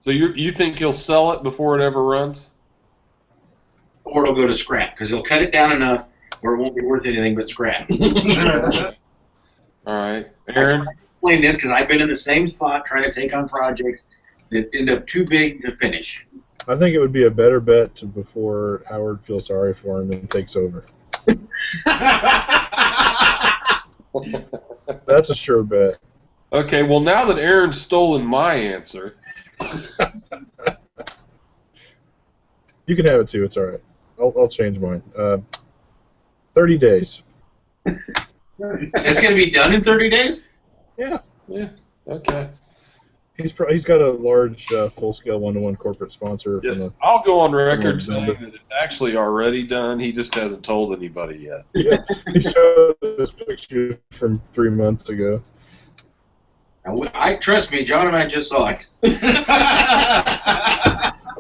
So you think he'll sell it before it ever runs? Or it'll go to scrap, because he'll cut it down enough where it won't be worth anything but scrap. All right. Aaron? I explain this because I've been in the same spot trying to take on projects that end up too big to finish. I think it would be a better bet before Howard feels sorry for him and takes over. That's a sure bet. Okay, well, now that Aaron's stolen my answer... You can have it too. It's all right. I'll change mine. 30 days. It's going to be done in 30 days? Yeah. Yeah. Okay. He's got a large full-scale one-to-one corporate sponsor. Yes. I'll go on record saying that it's actually already done. He just hasn't told anybody yet. Yeah. He showed this picture from 3 months ago. Trust me, John and I just saw it.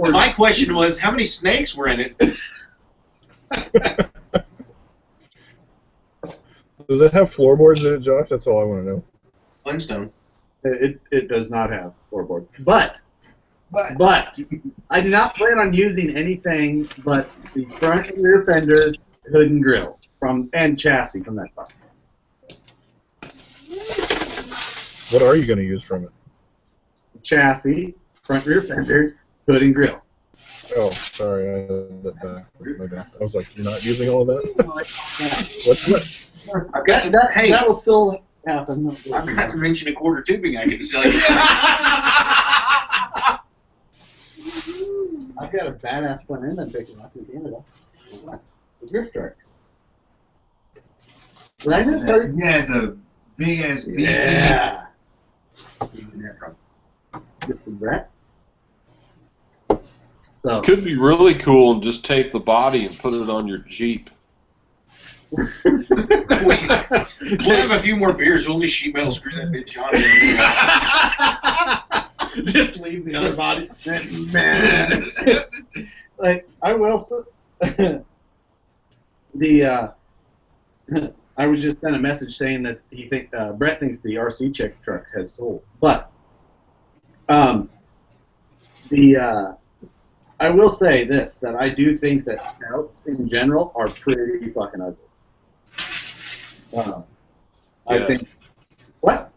My question was, how many snakes were in it? Does it have floorboards in it, Josh? That's all I want to know. Limestone. It does not have floorboard, but I do not plan on using anything but the front and rear fenders, hood and grill and chassis from that car. What are you going to use from it? Chassis, front rear fenders, hood and grill. Oh, sorry, I had that back. My bad. I was like, you're not using all of that? What's what? I've got some, hey, that will still happen. I've got some inch and a quarter tubing I can sell you. I've got a badass front end I'm picking up in Canada. The drift strikes. Right? Yeah, the big ass beat. Yeah. Get some Brett. So Could be really cool and just take the body and put it on your Jeep. We'll have a few more beers. We'll just sheet metal screw that bitch on. just leave the other body. Man. Like, I will I was just sent a message saying that Brett thinks the RC check truck has sold. But I will say this, that I do think that Scouts in general are pretty fucking ugly. I think... What?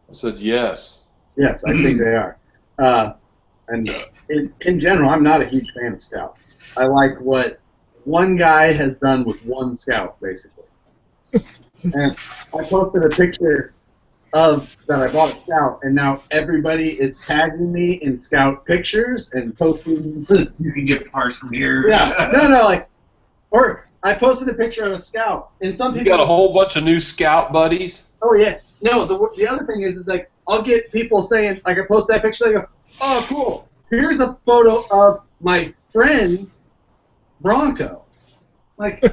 I said yes. Yes, I think they are. And in general, I'm not a huge fan of Scouts. I like what one guy has done with one Scout, basically. And I posted a picture that I bought a Scout, and now everybody is tagging me in Scout pictures and posting. You can get parts from here. Yeah, or I posted a picture of a Scout, and some people You got a whole bunch of new Scout buddies? Oh yeah, no. The other thing is like I'll get people saying like I post that picture, they go, "Oh, cool. Here's a photo of my friend's Bronco." Like,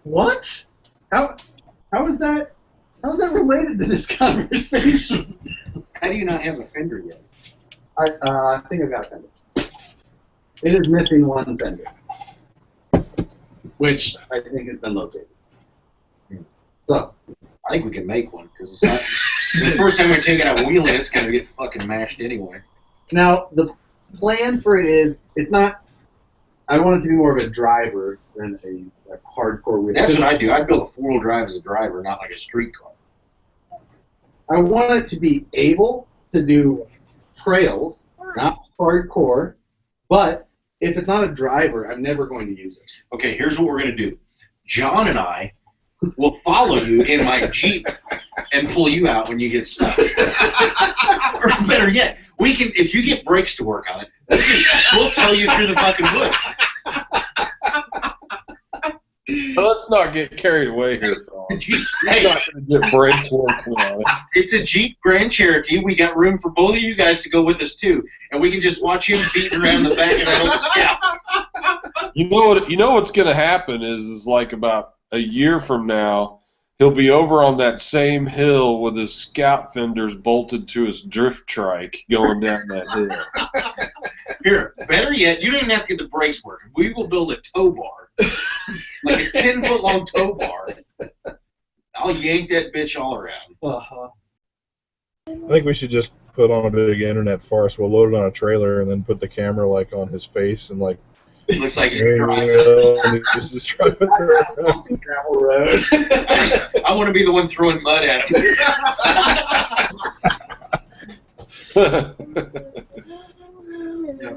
what? How is that? How is that related to this conversation? How do you not have a fender yet? I think I've got a fender. It is missing one fender, which I think has been located. So, I think we can make one, because the first time we take it out wheeling, it's going to get fucking mashed anyway. now the plan for it is it's not I want it to be more of a driver than a hardcore wheel. That's what I do. I'd build a 4-wheel drive as a driver, not like a street car. I want it to be able to do trails, not hardcore, but if it's not a driver, I'm never going to use it. Okay, here's what we're going to do. John and I will follow you in my Jeep and pull you out when you get stuck. Or better yet, we can, if you get brakes to work on it, we'll tow you through the fucking woods. Let's not get carried away here, Tom. Hey, You're not going to get brakes working on it. it's a Jeep Grand Cherokee. We got room for both of you guys to go with us too, and we can just watch him beating around the back of that old Scout. You know what's going to happen is like about a year from now, he'll be over on that same hill with his Scout fenders bolted to his drift trike going down that hill. Here, better yet, you don't even have to get the brakes working. We will build a tow bar, like a 10-foot long tow bar. I'll yank that bitch all around. Uh-huh. I think we should just put on a big internet farce. We'll load it on a trailer and then put the camera like on his face and like. Looks like There you're you driving. go, and he's just driving around. Gravel road. I want to be the one throwing mud at him. Yeah,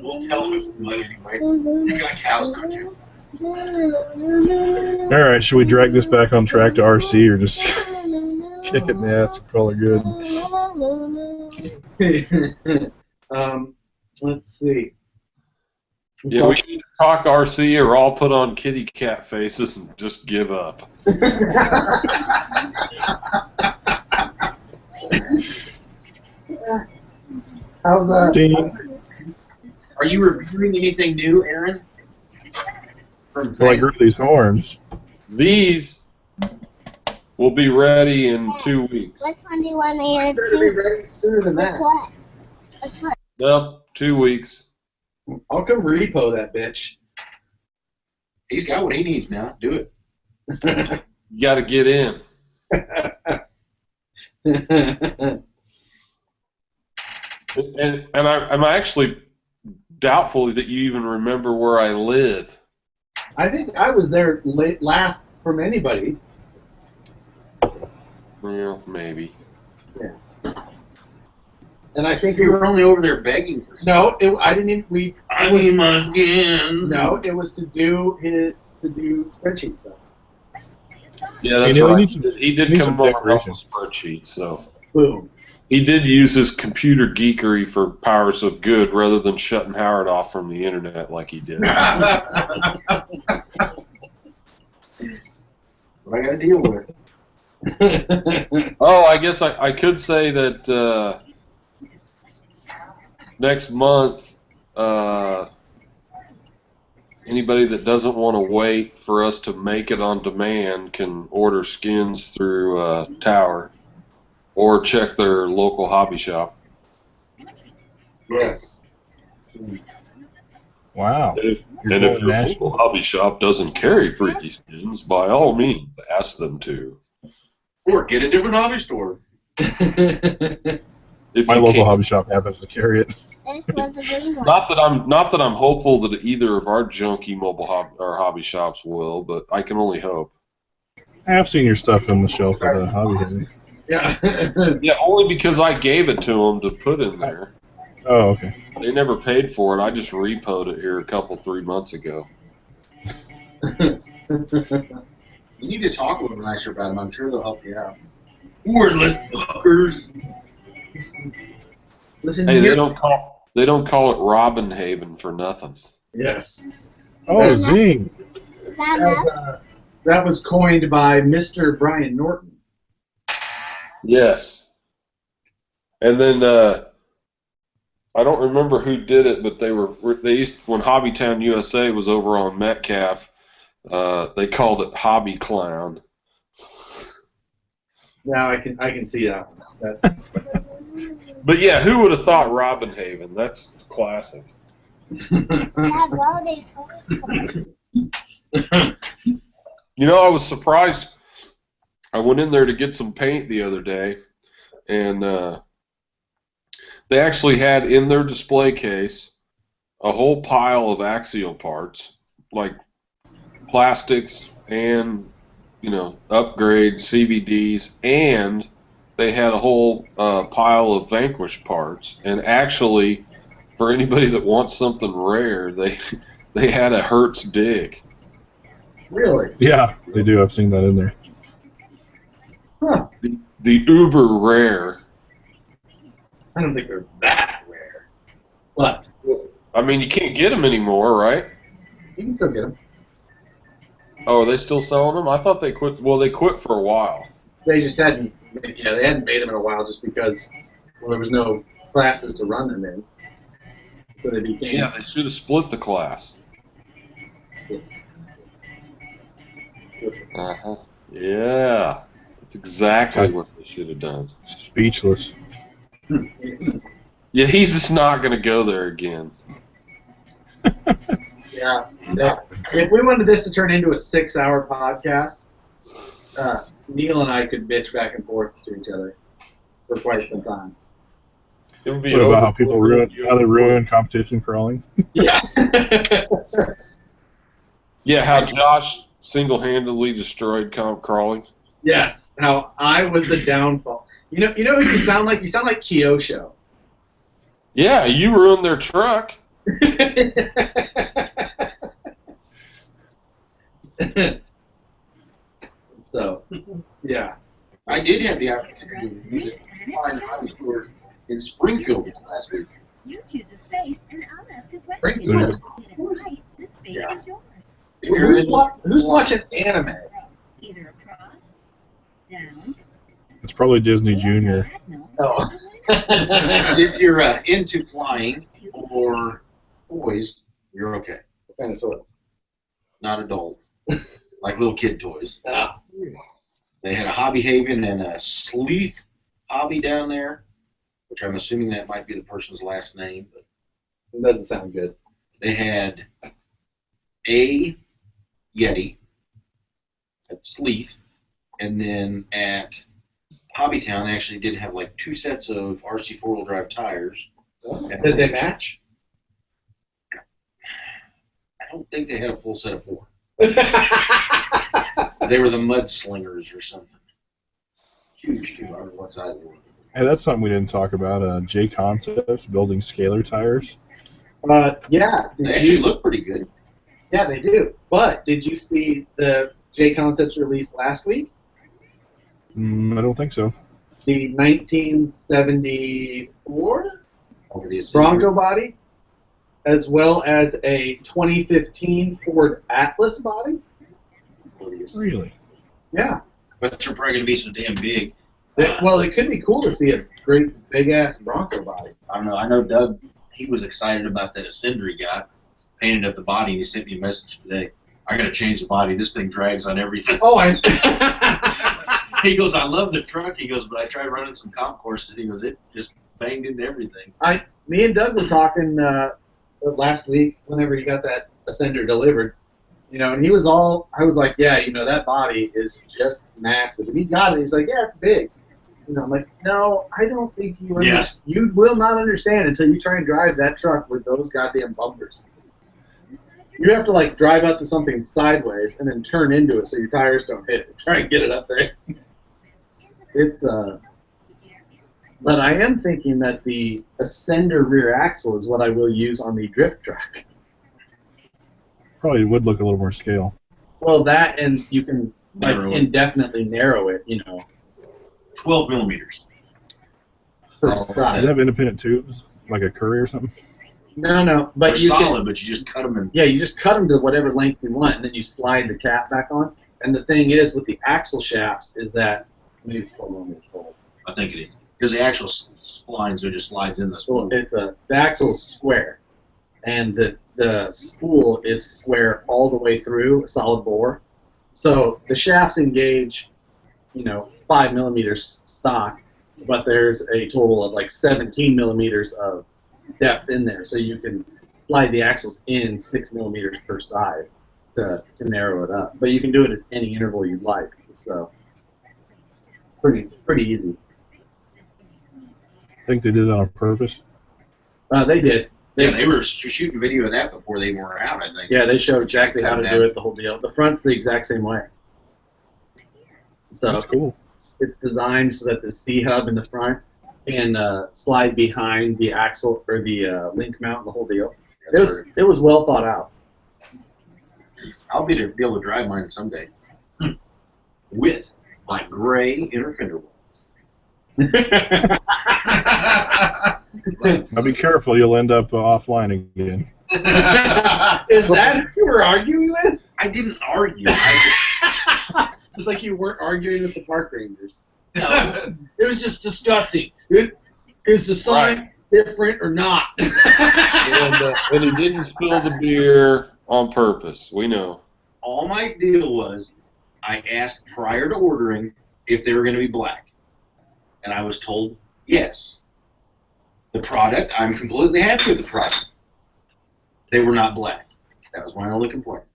we'll tell him it's mud anyway. You got cows, don't you? All right, should we drag this back on track to RC or just kick it in the ass and call it good? Let's see. Yeah, we can talk RC or all put on kitty cat faces and just give up. How's that? Ding. Are you reviewing anything new, Aaron? From Well, I grew these horns. These will be ready in 2 weeks. Which one do you want me to Better be see? ready sooner than Which that. one? Which one? Nope, 2 weeks. I'll come repo that bitch. He's got what he needs now. Do it. You got to get in. And I'm actually doubtful that you even remember where I live. I think I was there last from anybody. Well, maybe. And I think You were only over there begging for stuff. no, I didn't even. We I'm again. no, it was to do spreadsheet stuff. Yeah, that's You know, right. we need some- He did we need come some up with a decorations. spreadsheet, so Boom. he did use his computer geekery for powers of good rather than shutting Howard off from the internet like he did. What I got to deal with. Oh, I guess I could say that next month, anybody that doesn't want to wait for us to make it on demand can order skins through Tower or check their local hobby shop. Yes. Wow. And You're if going your national. local hobby shop doesn't carry freaky skins, by all means, ask them to. Or get a different hobby store. If My you local can. hobby shop happens to carry it. This was a green one. Not that I'm hopeful that either of our junky mobile hobby shops will, but I can only hope. I have seen your stuff on the shelf at the hobby heavy. Yeah. Yeah, only because I gave it to them to put in there. Oh, okay. They never paid for it. I just repoed it here 3 months ago. You need to talk a little nicer about them. I'm sure they'll help you out. Wordless fuckers. Listen Hey, here. they don't call it Robin Haven for nothing. Yes. Oh, zing. Is that enough? That was coined by Mr. Brian Norton. Yes. And then I don't remember who did it, but they used when Hobbytown USA was over on Metcalf. They called it Hobby Clown. Now I can see that one. That's, But yeah, who would have thought Robin Haven? That's classic. Dad, well, they You know, I was surprised. I went in there to get some paint the other day, and they actually had in their display case a whole pile of Axial parts like plastics and upgrade CVDs, and they had a whole pile of Vanquish parts. And actually, for anybody that wants something rare, they had a Hertz dig. Really? Yeah, they do. I've seen that in there. Huh. The uber rare. I don't think they're that rare. But I mean, you can't get them anymore, right? you can still get them. Oh, are they still selling them? I thought they quit. Well, they quit for a while. They just hadn't. Yeah, they hadn't made them in a while just because there was no classes to run them in. So they became. Yeah, they should have split the class. Uh-huh. Yeah, that's exactly what they should have done. Speechless. Yeah, he's just not going to go there again. Yeah. If we wanted this to turn into a 6-hour podcast, Neil and I could bitch back and forth to each other for quite some time. It would be What about over. how people ruin competition crawling? Yeah. Yeah, how Josh single-handedly destroyed comp crawling. Yes. How I was the downfall. You know who you sound like? You sound like Kyosho. Yeah, you ruined their truck. So, yeah. I did have the opportunity to visit fine high stores in Springfield last week. You choose a space, and I'll ask a question. Springfield. Get it right, the space Yeah. is yours. Who's watching anime? Either across, down, It's probably Disney or Junior. diagonal. Oh. If you're into flying or toys, you're okay. What kind of toys? Not adult, like little kid toys. Ah. They had a Hobby Haven and a Sleeth Hobby down there, which I'm assuming that might be the person's last name. But It doesn't sound good. they had a Yeti at Sleeth, and then at Hobbytown they actually did have like 2 sets of RC 4-wheel drive tires. Did they match? I don't think they had a full set of 4. They were the Mudslingers or something. Huge too. I don't know what size they were. Hey, that's something we didn't talk about. J Concepts building scalar tires. Yeah. They actually look pretty good. Yeah, they do. But did you see the J Concepts released last week? I don't think so. The 1974 Over the Bronco body, as well as a 2015 Ford Atlas body. Really? Yeah. But they're probably going to be so damn big. Well, it could be cool to see a great big ass Bronco body. I don't know. I know Doug, he was excited about that Ascender he got. Painted up the body, and he sent me a message today. I got to change the body. This thing drags on everything. Oh, I. He goes, I love the truck. He goes, but I tried running some comp courses. He goes, it just banged into everything. Me and Doug were talking last week whenever he got that Ascender delivered, and he was all, I was like, yeah, that body is just massive. And he got it. He's like, yeah, it's big. I'm like, no, I don't think you understand. You will not understand until you try and drive that truck with those goddamn bumpers. You have to drive up to something sideways and then turn into it so your tires don't hit it. Try and get it up there. It's but I am thinking that the Ascender rear axle is what I will use on the drift truck. Probably would look a little more scale. Well, that, and you can Narrow it. indefinitely narrow it, 12 millimeters. per Does side. it have independent tubes, like a Curry or something? No, but They're you solid, can, but you just cut them in. yeah, you just cut them to whatever length you want, and then you slide the cap back on. And the thing is, with the axle shafts, is that maybe it's 12 millimeters total. I think it is. Because the actual splines are just slides in the Well, spool. the axle is square, and the spool is square all the way through, a solid bore. So the shafts engage, 5 millimeters stock, but there's a total of 17 millimeters of depth in there, so you can slide the axles in 6 millimeters per side to narrow it up. But you can do it at any interval you'd like. So pretty easy. I think they did it on purpose. They did. Yeah, they were shooting video of that before they were out, I think. Yeah, they show exactly how to do it, the whole deal. The front's the exact same way. So That's cool. it's designed so that the C-hub in the front can slide behind the axle or the link mount, the whole deal. It was well thought out. I'll be able to drive mine someday. With my gray inner fender wells. Now be careful, you'll end up offline again. Is that who you were arguing with? I didn't argue. Just like you weren't arguing with the park rangers. No. It was just discussing. Is the sign different or not? And he didn't spill the beer on purpose. We know. All my deal was, I asked prior to ordering if they were going to be black, and I was told yes. The product, I'm completely happy with the product. They were not black. That was my only complaint.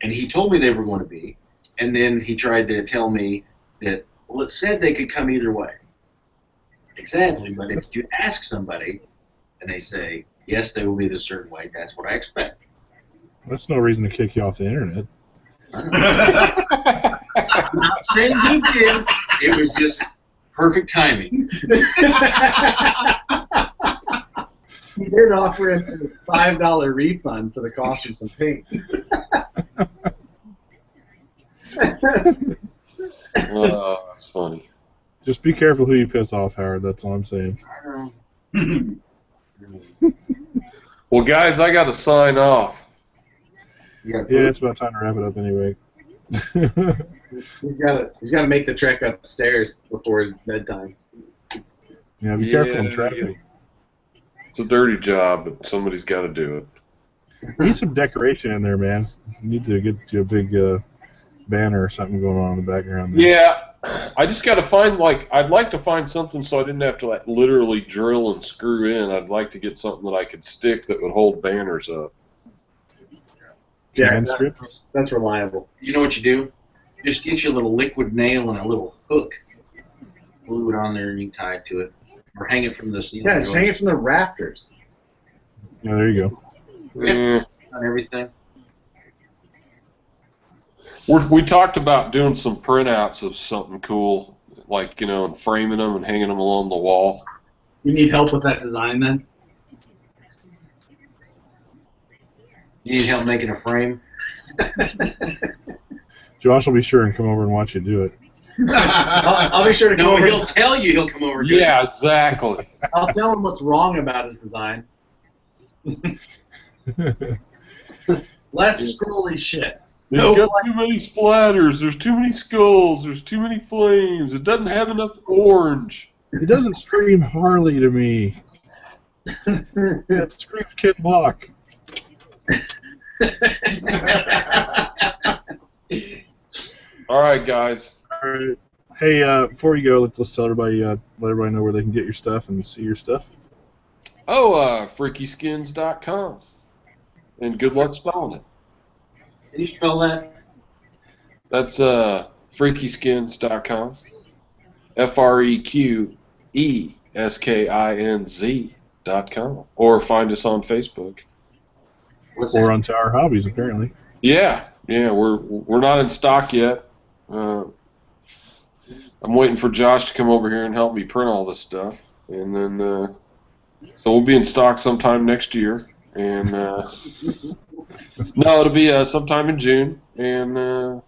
And he told me they were going to be, and then he tried to tell me that, well, it said they could come either way. Exactly, but if you ask somebody and they say, yes, they will be this certain way, that's what I expect. That's no reason to kick you off the internet. I'm not saying he did. It was just perfect timing. He did offer him a $5 refund for the cost of some paint. That's funny. Just be careful who you piss off, Howard. That's all I'm saying. Well, guys, I got to sign off. Yeah, it's about time to wrap it up anyway. He's got to make the trek upstairs before bedtime. Yeah, be careful in traffic. It's a dirty job, but somebody's got to do it. Need some decoration in there, man. You need to get you a big banner or something going on in the background there. Yeah, I just got to find, I'd like to find something so I didn't have to, literally drill and screw in. I'd like to get something that I could stick that would hold banners up. Can strips? That's reliable. You know what you do? Just get you a little liquid nail and a little hook. Glue it on there and you tie it to it. Or hang it from the ceiling. Yeah, just hang it from the rafters. Yeah, there you go. Yeah. On everything. We talked about doing some printouts of something cool, and framing them and hanging them along the wall. You need help with that design, then? You need help making a frame? Josh will be sure and come over and watch you do it. I'll be sure to come No, over. he'll tell you he'll come over. Yeah, exactly. I'll tell him what's wrong about his design. Less scrolly shit. There's got too many splatters, there's too many skulls, there's too many flames, it doesn't have enough orange. It doesn't scream Harley to me. It screams Kid Block. All right, guys. All right. Hey, before you go, let's tell everybody, let everybody know where they can get your stuff and see your stuff. Freakyskins.com. And good luck spelling it. Can you spell that? That's freakyskins.com. FREQESKINZ.com. Or find us on Facebook. Or on Tower Hobbies, apparently. Yeah, we're not in stock yet. I'm waiting for Josh to come over here and help me print all this stuff, and then so we'll be in stock sometime next year. And no, it'll be sometime in June, and that'll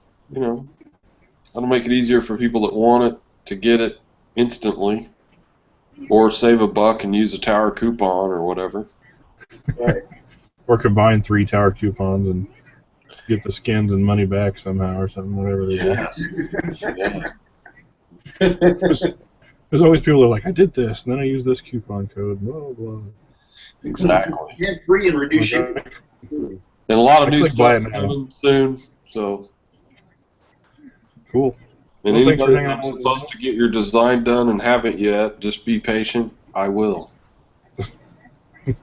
make it easier for people that want it to get it instantly, or save $1 and use a Tower coupon or whatever. Right. Or combine 3 Tower coupons and get the skins and money back somehow or something, whatever they do. Yes. Yeah. There's always people that are like, I did this, and then I used this coupon code, blah, blah. Exactly. Get free and reduce shipping. And a lot of I new click buy stuff it now. coming soon, so. Cool. And Well, thanks for anybody hanging out that's with us. supposed to get your design done and haven't yet, just be patient. I will. Thanks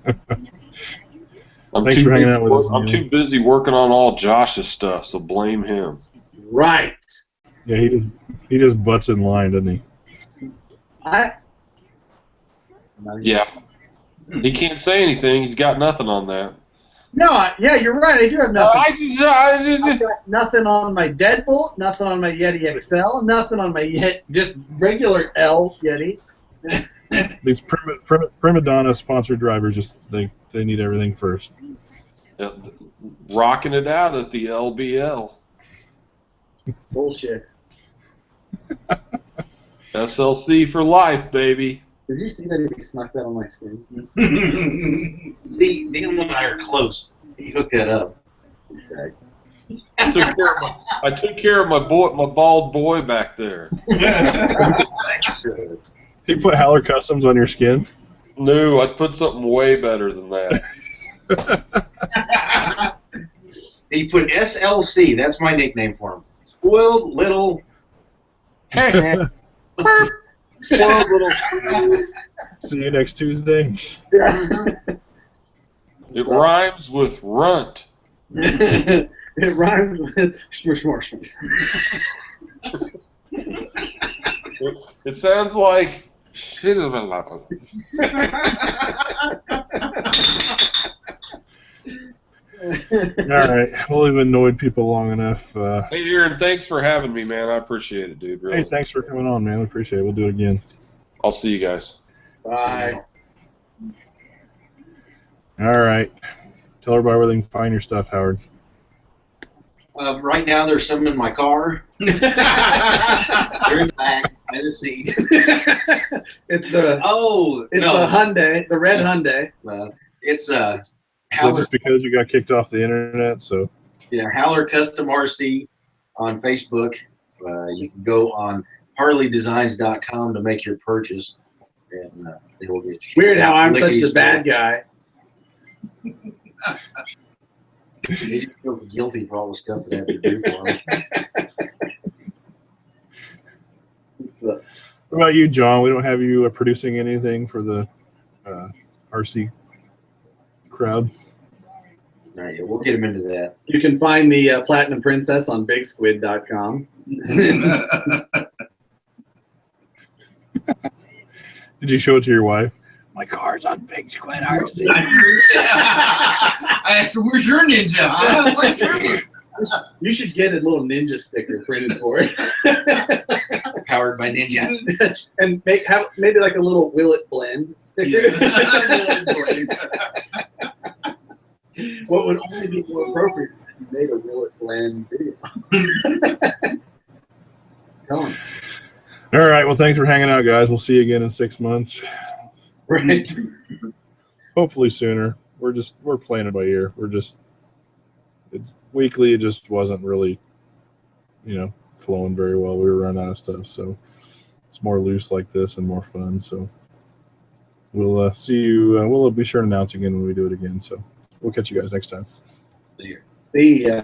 for hanging out with us, I'm Neil. too busy working on all Josh's stuff, so blame him. Right. Yeah, he just butts in line, doesn't he? Yeah. He can't say anything. He's got nothing on that. No, yeah, you're right. I do have nothing. I I've got nothing on my Deadbolt, nothing on my Yeti XL, nothing on my just regular L Yeti. These prima donna sponsored drivers just they need everything first. Rocking it out at the LBL. Bullshit. SLC for life, baby. Did you see that he snuck that on my screen? See, Neil and I are close. He hooked that up. Okay. I took care of my bald boy back there. He put Howler Customs on your skin. No, I'd put something way better than that. He put SLC. That's my nickname for him. Spoiled little. Hey, Spoiled little. See you next Tuesday. it rhymes with runt. It rhymes with smush. It sounds like shit. All right, we'll have annoyed people long enough. Hey, Aaron, thanks for having me, man. I appreciate it, dude. Really. Hey, thanks for coming on, man. We appreciate it. We'll do it again. I'll see you guys. Bye. All right. Tell everybody where they can find your stuff, Howard. Right now, there's some in my car. They're in the back by the seat. It's the the Hyundai, the red Hyundai. It's Well, Howler. just because you got kicked off the internet, so Howler Custom RC on Facebook. You can go on HarleyDesigns.com to make your purchase, and they will get Weird how I'm such lickety the bad guy. He just feels guilty for all the stuff that I have to do for him. What about you, John? We don't have you producing anything for the RC crowd. All right, we'll get him into that. You can find the Platinum Princess on BigSquid.com. Did you show it to your wife? My car's on Big Squid RC. I asked her, "Where's your ninja? Huh? Where's your ninja?" You should get a little ninja sticker printed for it. Powered by Ninja. And have maybe like a little Will It Blend sticker. What would only be more appropriate if you made a Will It Blend video. Come on. All right. Well, thanks for hanging out, guys. We'll see you again in 6 months. Right. Hopefully sooner. We're playing it by ear. Weekly. It just wasn't really, flowing very well. We were running out of stuff, so it's more loose like this and more fun. So we'll see you. We'll be sure to announce again when we do it again. So we'll catch you guys next time. See ya.